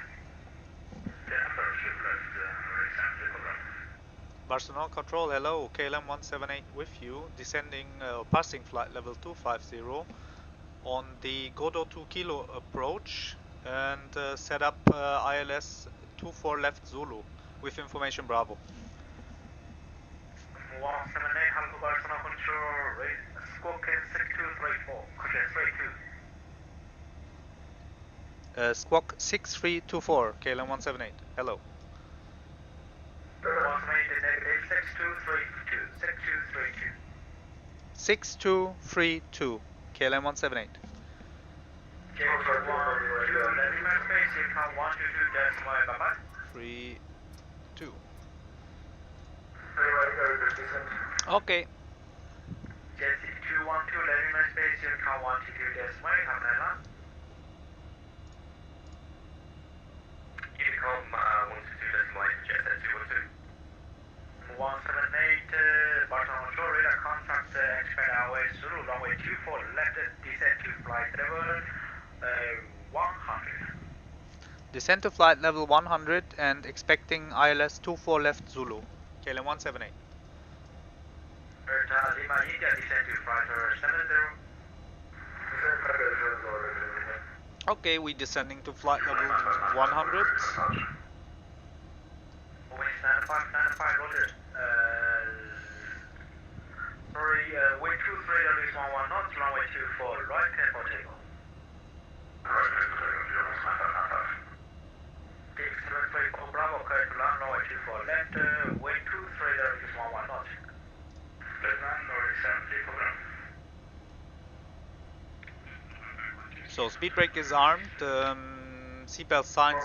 Barcelona Control, hello, KLM-178 with you, descending, passing flight level 250 on the Godo 2 Kilo approach and set up ILS 24 left Zulu with information Bravo. 178 Alpha Barcelona Control, squawk in 6234, caution 32. Squawk 6324, KLM-178, hello. 178 negative 6232, 6232. 6232, KLM-178. J212, Latimer space, you count 122, decimal, bye-bye. 32. Okay. J212, Latimer space, you count 122, decimal, have an alarm. Unicom 122, decimal, jet 212. 178, Barcelona Control, radar contact, expand airways, Zulu, runway 24, left, descend to flight level 100. Descend to flight level 100 and expecting ILS 24 left Zulu, KLM-178. Lima India, descend to flight level 70. Okay, we descending to flight level 100. Wind 95, rotate. Sorry, wind 23, release 11 knots, runway 24, right, 10 for takeoff. Take 734 Bravo, correct to land, runway 24 left, wind 23, release 11 knots. So speed brake is armed, seatbelt signs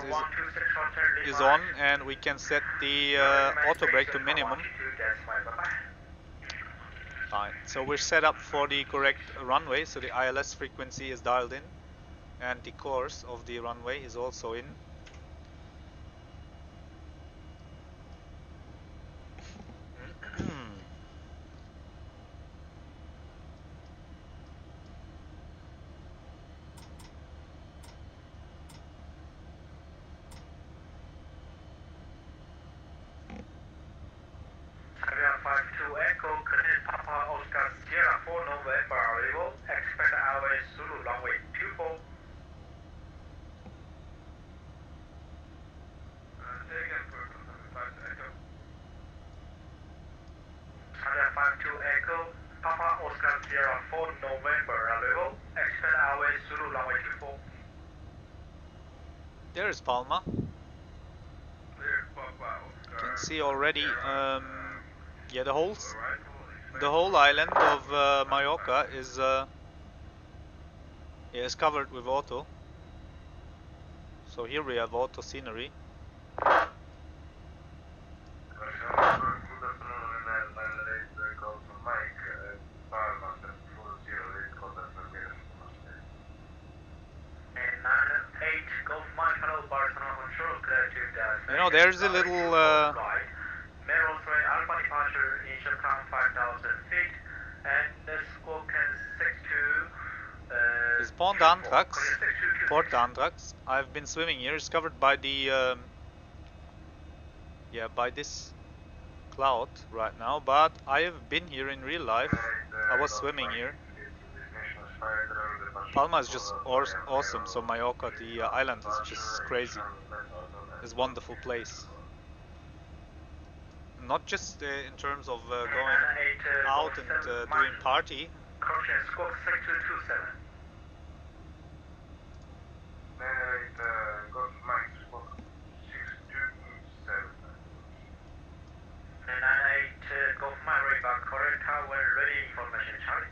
is on, and we can set the auto brake to minimum. Fine. So we're set up for the correct runway, so the ILS frequency is dialed in, and the course of the runway is also in. Atarium 52 Echo, Cadet Papa Oscar Sierra 4 November arrival, expect airways Zulu runway 24. Atarium 52 Echo, Papa Oscar Sierra 4 November arrival, expect airways Zulu runway 24. There is Palma. You can see already, yeah, the whole island of Mallorca is covered with auto. So here we have auto scenery. You know, there's a little Alpha departure, initial count 5,000 feet, and the squawk can 62. is Port Andrax. I've been swimming here. It's covered by the yeah, by this cloud right now, but I have been here in real life. I was swimming here. Palma is just awesome. So Mallorca, the island, is just crazy. It's a wonderful place. Not just in terms of going out and doing party. Squawk 6227. Golf Mike, correct, when ready, information, Charlie.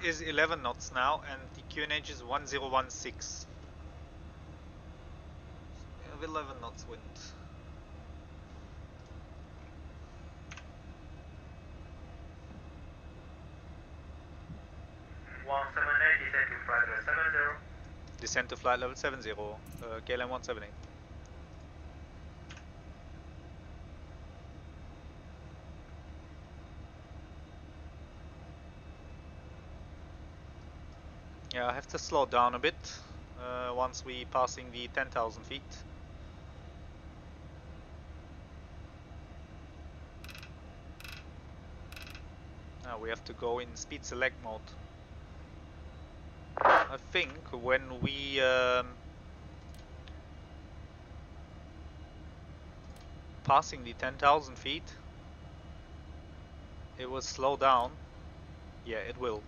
is 11 knots now, and the QNH is 1016. We have 11 knots wind. Descent to flight level 70, KLM 178. Yeah, I have to slow down a bit once we passing the 10,000 feet. Now we have to go in speed select mode. I think when we passing the 10,000 feet, it will slow down. Yeah, it will.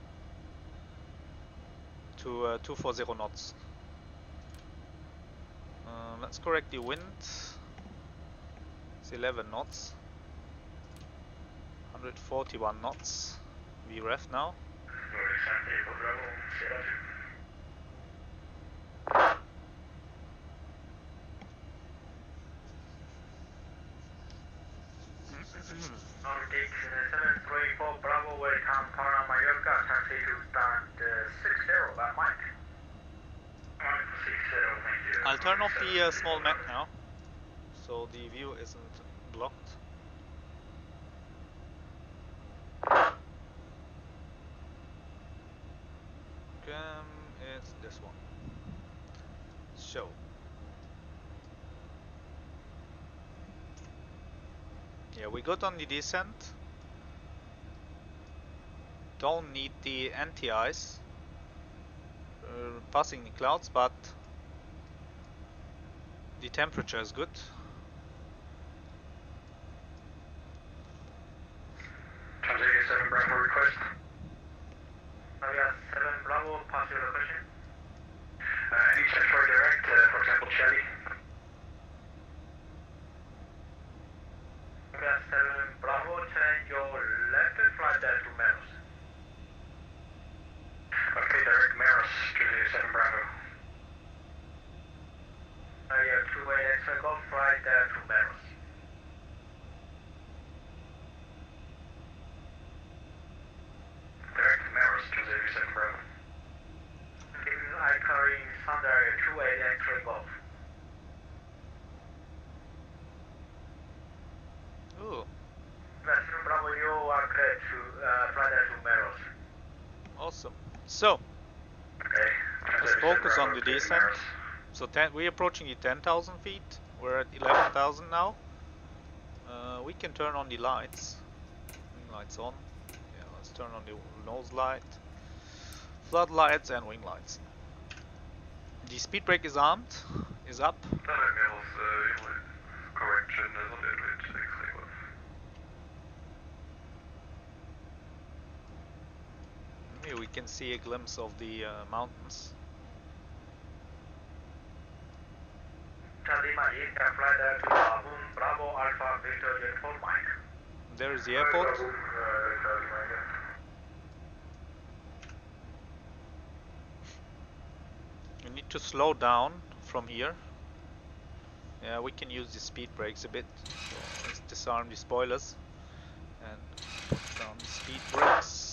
To 240 knots. Let's correct the wind. It's 11 knots. 141 knots. VREF now. Nordic 734 Bravo, welcome Panama Mallorca, taxi to stand 60 by Mike. 60, thank you. I'll turn off the small map now, so the view isn't blocked. It's this one. Show. Yeah, we got on the descent. Don't need the anti-ice. Passing the clouds, but the temperature is good. Tanzania 7 Bravo request. Tanzania 7 Bravo, pass your location. Any check for direct, for example, Shelly? Tanzania 7 Bravo, turn your left and fly there to Meros. Okay, direct Meros, Tanzania 7 Bravo. Yeah, 2-way extra go, fly there to Meros. Direct Meros, Tanzania 7 Bravo. Atarium Thunder 2-way extra golf. Ooh. Bravo, you are clear to fly there to Meros. Awesome. So, okay. let's focus on the descent. So we're approaching the 10,000 feet. We're at 11,000 now. We can turn on the lights. Wing lights on. Yeah, let's turn on the nose light, floodlights, and wing lights. The speed brake is armed. Is up. Here we can see a glimpse of the mountains. There is the airport. We need to slow down from here. Yeah, we can use the speed brakes a bit. So let's disarm the spoilers and put down the speed brakes.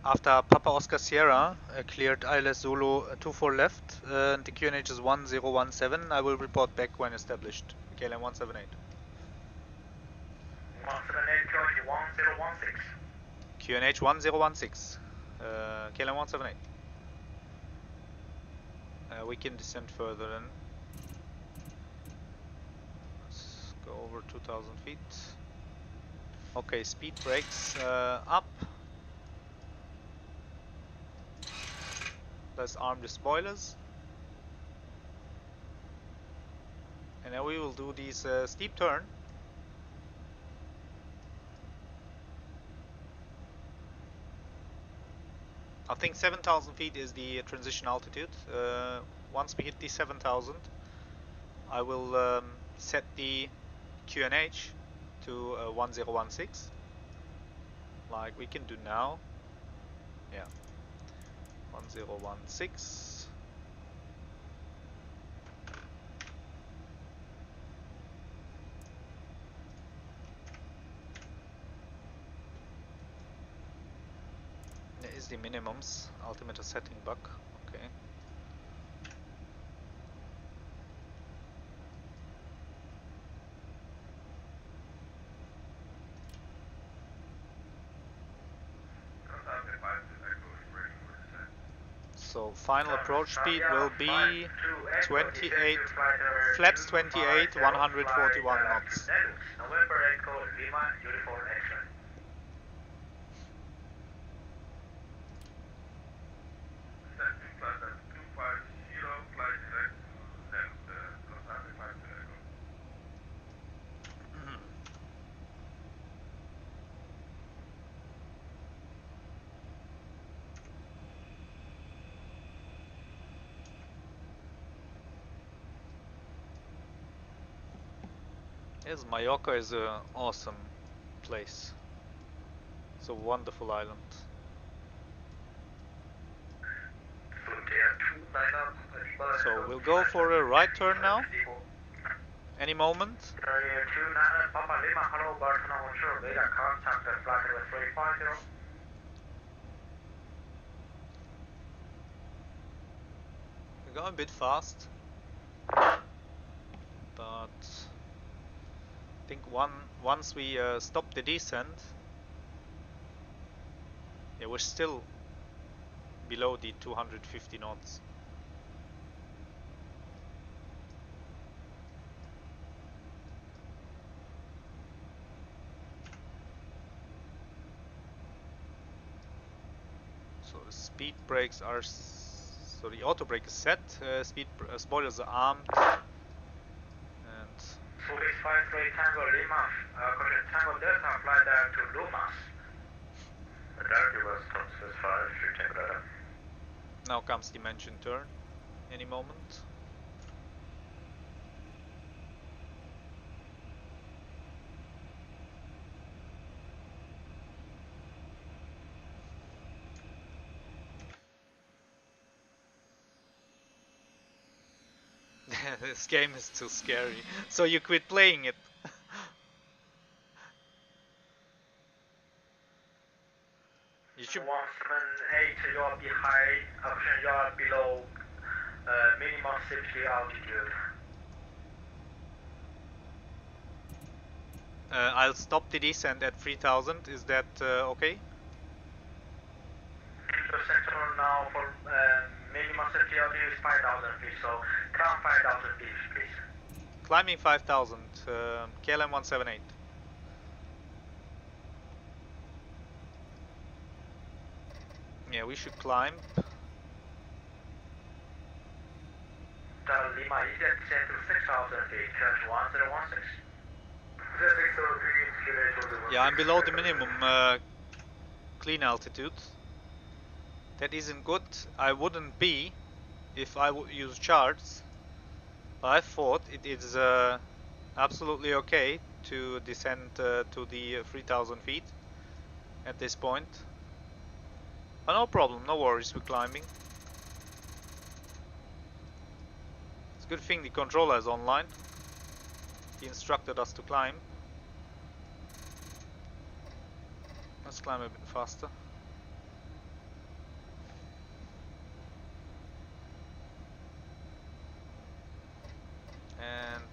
After Papa Oscar Sierra cleared ILS Zulu 24 left, and the QNH is 1017, I will report back when established. Okay. KLM 178. 178 QNH 1016. QNH 1016. KLM 178. We can descend further then. Let's go over 2000 feet. Okay, speed brakes up. Let's arm the spoilers. And now we will do this steep turn. I think 7,000 feet is the transition altitude. Once we hit the 7,000, I will set the QNH to 1016, like we can do now. Yeah, 1016. There is the minimums, altimeter setting bug. Okay. So final approach speed will be 28, flaps 28, 141 knots. November Echo Lima Uniform X-ray. Yes, Mallorca is an awesome place. It's a wonderful island. So we'll go for a right turn now. Any moment. We're going a bit fast, but I think once we stop the descent, yeah, we're still below the 250 knots. So the speed brakes are, so the auto brake is set, spoilers are armed, and 4653 Tango Lima, correct Tango Delta, fly direct to Lumas. The directive was top 5, Tango Delta. now comes the mentioned turn, any moment. This game is too scary, so you quit playing it. You should. 178, you are behind, you are below minimum safety altitude. I'll stop the descent at 3000, is that okay? The sector now for minimum safety altitude is 5,000 feet, so climb 5,000 feet, please. Climbing 5000, KLM 178. Yeah, we should climb. Lima, you get descent to 6,000 feet, catch 1016. Yeah, I'm below the minimum clean altitude. That isn't good. I wouldn't be if I would use charts. But I thought it is absolutely okay to descend to the 3000 feet at this point. But no problem, no worries with climbing. It's a good thing the controller is online. He instructed us to climb. Let's climb a bit faster. And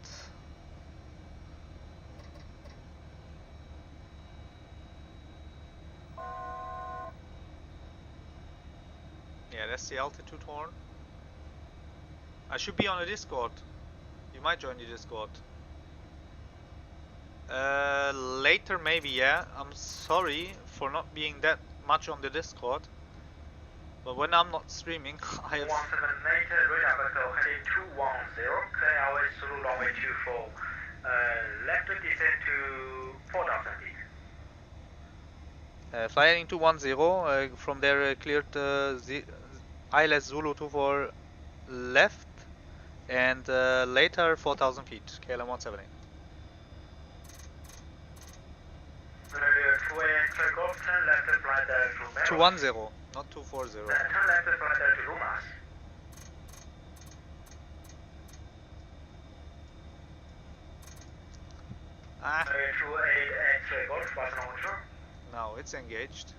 that's the altitude horn. I should be on a Discord. You might join the Discord. Later maybe, yeah. I'm sorry for not being that much on the Discord. But when I'm not streaming, I have... 178, radar vector heading 210, clear away through runway 24. Left descent to 4,000 feet. Flying 210, from there cleared ILS Zulu 24 left, and later 4,000 feet, KLM 178. 2 left flight to 210, not 240. 10 left flight to Rumas. Ah. 28 X-ray Golf, Barcelona control. Now it's engaged.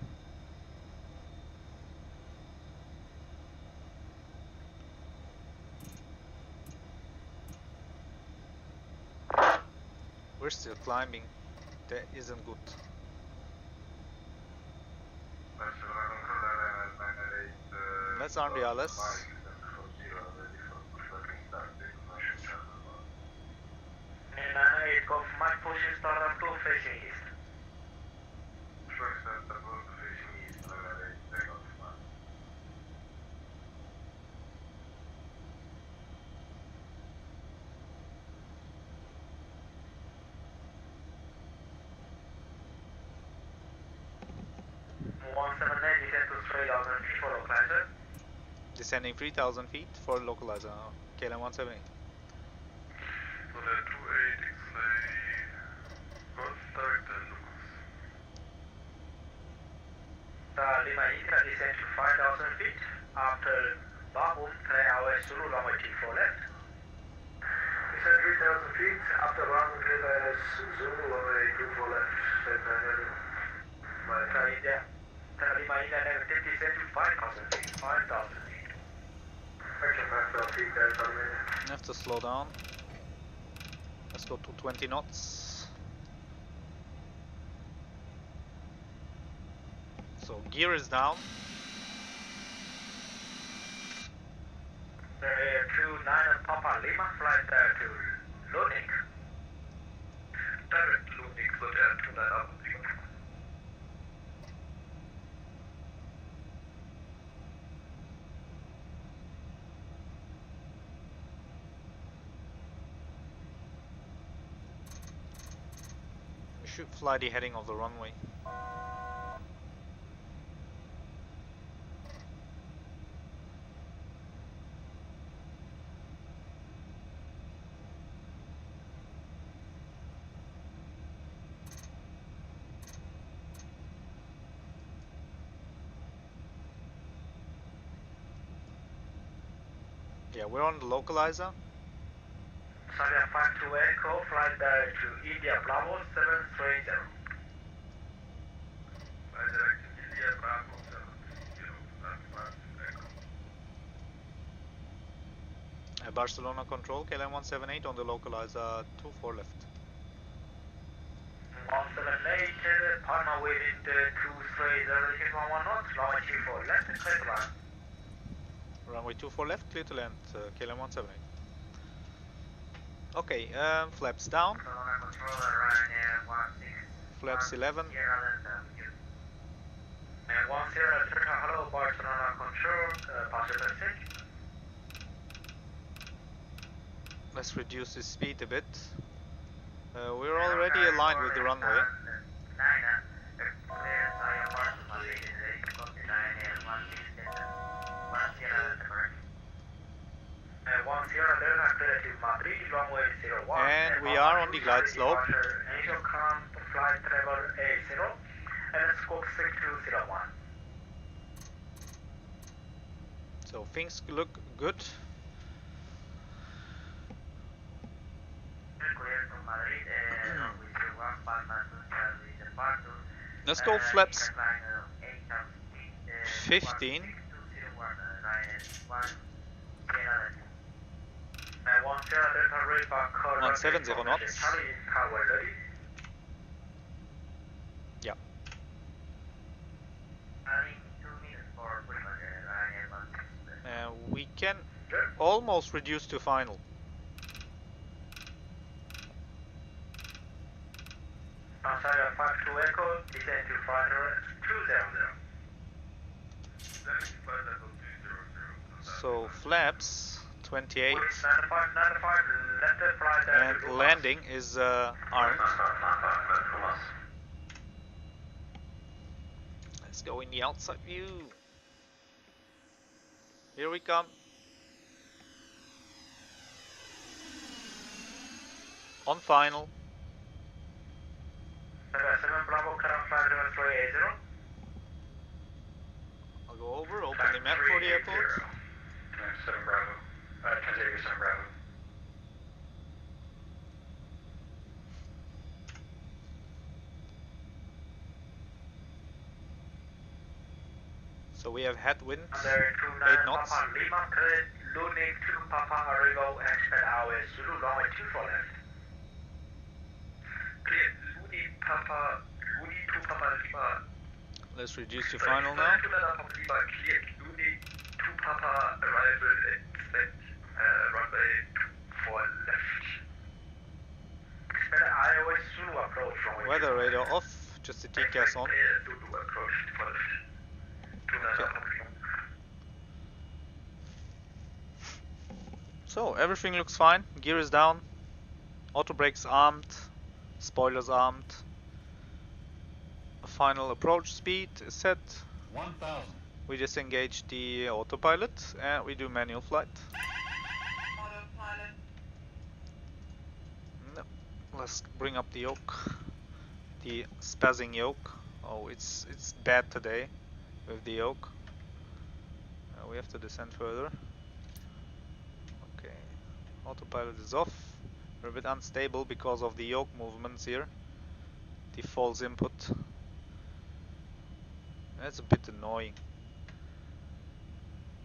We're still climbing. That isn't good. Let's arm the ILS. 98 Golf, Mike pushing startup 2 facing east. Descending 3,000 feet for localizer, KLM 178. So the 28 X-ray Golf direct and Lucas. Lima India descend to 5,000 feet after Babu, clear away through runway 24 left. Descend 3,000 feet after runway clear Zulu runway 24 left. India. Lima India negative descend to 5,000 feet. 5,000 feet. I have to slow down. Let's go to 20 knots. So gear is down. 29 Papa Lima flight to Lunik. Direct Lunik, so there 29 up. Should fly the heading of the runway. Yeah, we're on the localizer. Australia 52 Echo, flight to India Bravo 730. Flight direct to India Bravo 730, Echo. Barcelona control, KLM 178 on the localizer 24 left. 178, partner wind 230, hit 11 knots, runway 24 left, clear to land. Runway 24 left, clear to land, KLM 178. Okay, flaps down. Flaps 11. And 10 hello, Barcelona control, passenger 6. Let's reduce the speed a bit. We're already aligned with the runway. And we are on the glide slope. Flight travel A0 and scope 6201. So things look good. Let's go flaps 15. 170 knots. Yeah. almost reduced to final. Outside 52 Echo, descend to final 200. So flaps 28 95, 95, left fly down and landing is armed. Let's go in the outside view. Here we come. On final. 7 Bravo, current flight level 380. I'll go over, open the map for the airport. 7 Bravo, 7 Bravo. So we have headwind, 8 knots. Papa Lima, clear, loading to Papa Arrigo, expect hours, Zulu runway 24 left. Clear, Luni Papa, Luni to Papa Lima. Let's reduce to final now. Papa Lima, clear, Luni to Papa arrival, expect runway 24 left. Expect iOS Zulu approach runway. Weather radar off, just the TCAS on. Zulu approach 24 left. Okay. So everything looks fine, gear is down, auto brakes armed, spoilers armed, final approach speed is set, 1000. we disengage the autopilot and we do manual flight. Autopilot. No. Let's bring up the yoke, the spazzing yoke. Oh, it's bad today with the yoke. We have to descend further. Okay, autopilot is off. We're a bit unstable because of the yoke movements here. The false input. That's a bit annoying.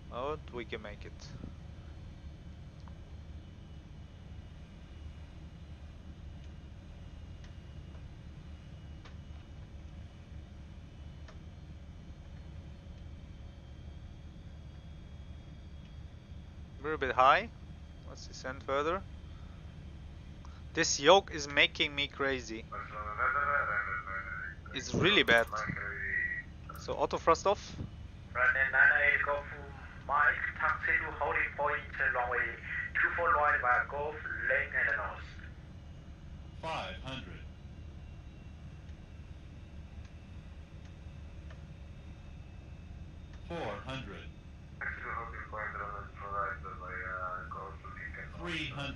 But we can make it. We're a bit high. Let's descend further. This yoke is making me crazy. It's really bad. So auto thrust off. Running 98 Golf Mike, taxi to holding point runway 24 right via Golf lane and north. 500. 400. 300.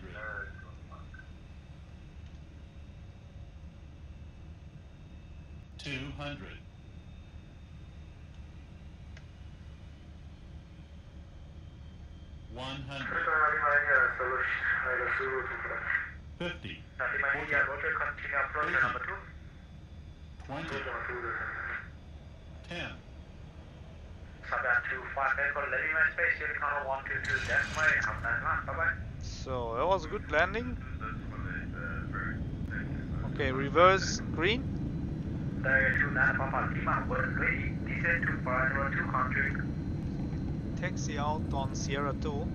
200. 100. 50. 20. 10. So that was a good landing. Okay, reverse green. Taxi out on Sierra 2.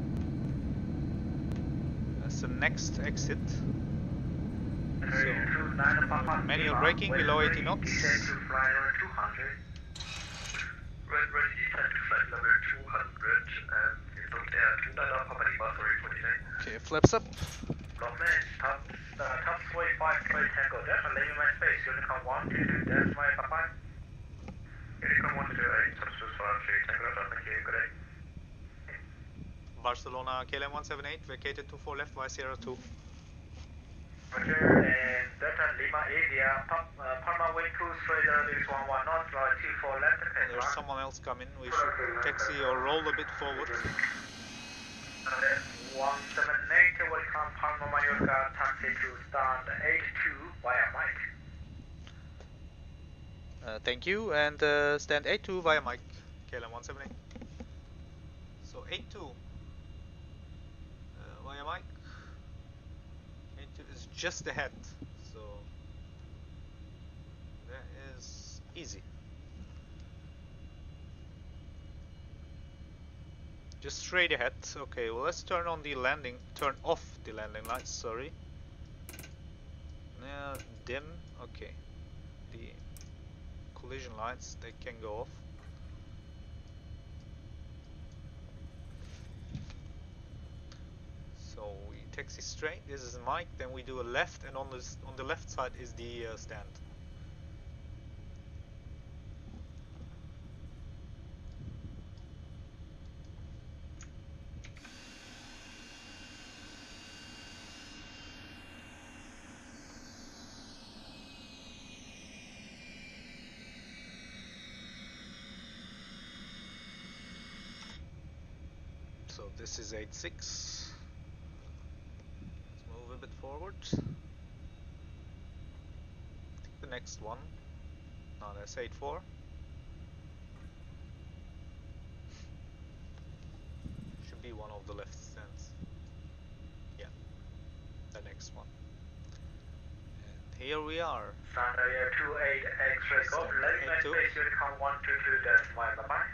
That's the next exit. So, manual braking below 80 knots. Okay, flaps up. Barcelona KLM-178 vacated 24 left via Sierra 2. Roger, and Delta Lima India, Palma wind cruise radar is 11 knots, right 24 left. There's someone else coming. We should taxi or roll a bit forward. 178 will come Palma Mallorca, taxi to stand 82 via Mike. Thank you, and stand 82 via Mike, KLM-178. So 82 via Mike. 82 is just ahead, so that is easy. Just straight ahead. Okay, well let's turn off the landing lights, sorry. Dim, okay. The collision lights, they can go off. So we taxi straight, this is Mike, then we do a left, and on the left side is the stand. So this is 8.6. Let's move a bit forward. The next one. No, that's 8.4. Should be one of the left stands. Yeah, the next one. And here we are. Sunday 28 X-ray Golf, landing space Unicom 122 decimal, bye-bye.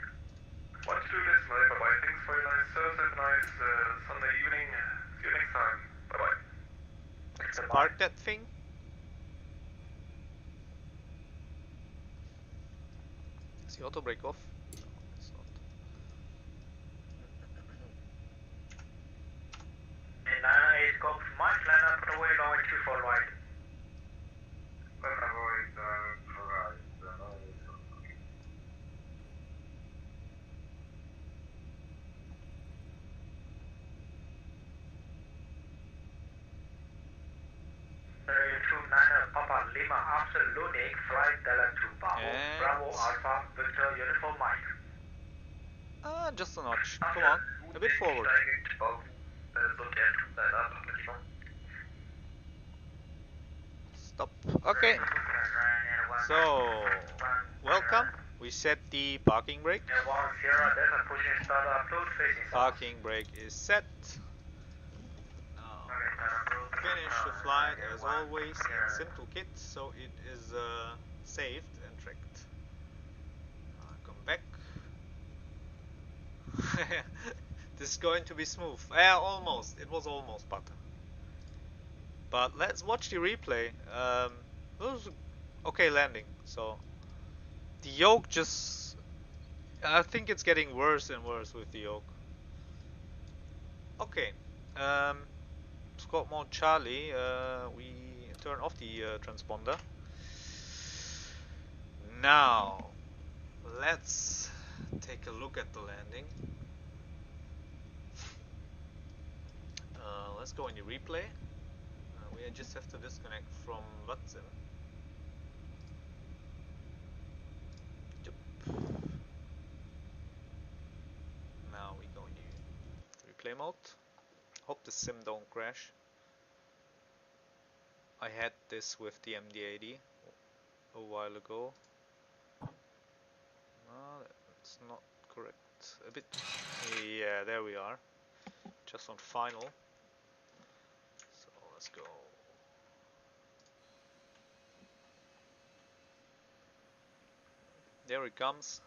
122 decimal, bye-bye. Thanks for your nice service and nice Sunday evening. See you next time. Bye-bye. Let's park that thing. Is the auto brake off? No, it's not. And 98 Golf, Mike, line up the way, long 24 right. Papa Lima Absolute Flight Delta 2 Bravo Alpha Victor Uniform Mike. Just a notch. Come on, a bit forward. Stop. Okay. So, welcome. We set the parking brake. Parking brake is set. Finish the flight as always in simple kit, so it is saved and tracked. Come back. This is going to be smooth. Almost. It was almost butter. But let's watch the replay. It was okay landing. So the yoke just, I think it's getting worse and worse with the yoke. Okay. Squad mode Charlie, we turn off the transponder. Now, let's take a look at the landing. Let's go in the replay. We just have to disconnect from WhatsApp. Now we go in the replay mode. Hope the sim don't crash. I had this with the MD80 a while ago. No, that's not correct. A bit. Yeah, there we are. Just on final. So let's go. There it comes.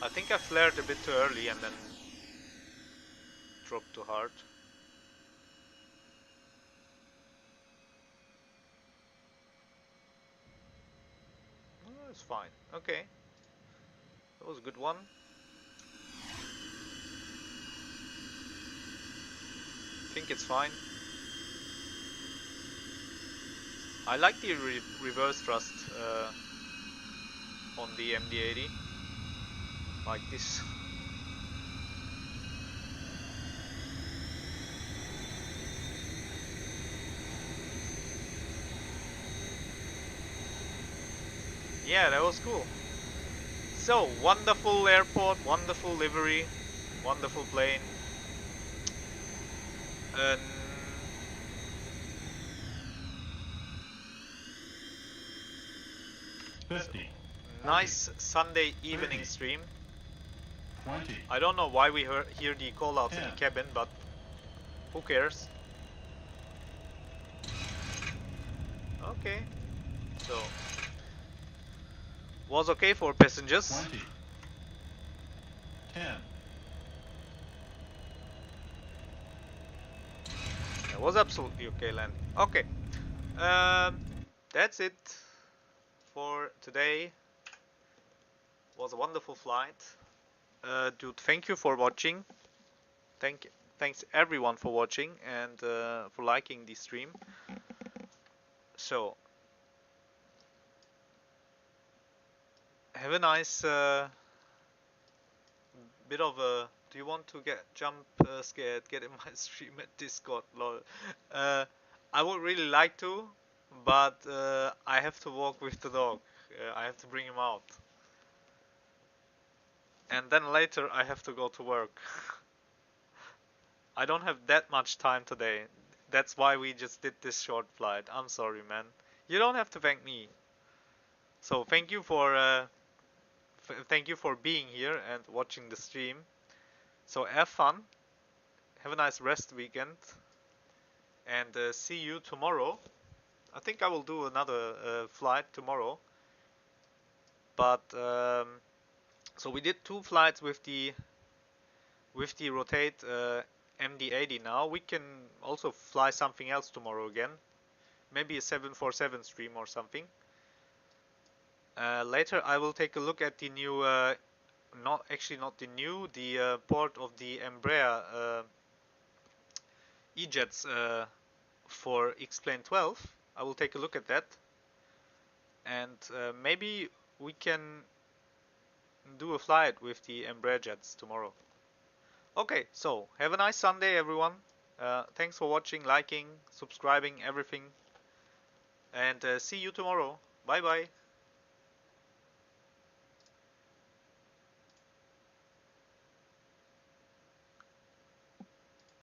I think I flared a bit too early and then dropped too hard. Oh, it's fine. Okay. That was a good one. I think it's fine. I like the reverse thrust on the MD80. Like this. Yeah, that was cool. So, wonderful airport, wonderful livery, wonderful plane. 50. Nice Sunday evening 30. stream. 20. I don't know why we hear the call outs in the cabin, but who cares? Okay. So was okay for passengers. 20. 10. It was absolutely okay landing. Okay. That's it for today. Was a wonderful flight. Dude, thank you for watching. Thanks everyone for watching and for liking the stream. So have a nice bit of a. Do you want to jump scared? Get in my stream at Discord, lol. I would really like to, but I have to walk with the dog. I have to bring him out, and then later I have to go to work. I don't have that much time today. That's why we just did this short flight. I'm sorry, man. You don't have to thank me. So thank you for being here and watching the stream. So have fun. Have a nice rest weekend, and see you tomorrow. I think I will do another flight tomorrow. But so we did 2 flights with the Rotate MD80 now. We can also fly something else tomorrow again. Maybe a 747 stream or something. Later I will take a look at the new, the port of the Embraer E-Jets for XPlane 12. I will take a look at that. And maybe we can do a flight with the Embraer jets tomorrow. Okay, so have a nice Sunday, everyone. Thanks for watching, liking, subscribing, everything. And see you tomorrow. Bye bye.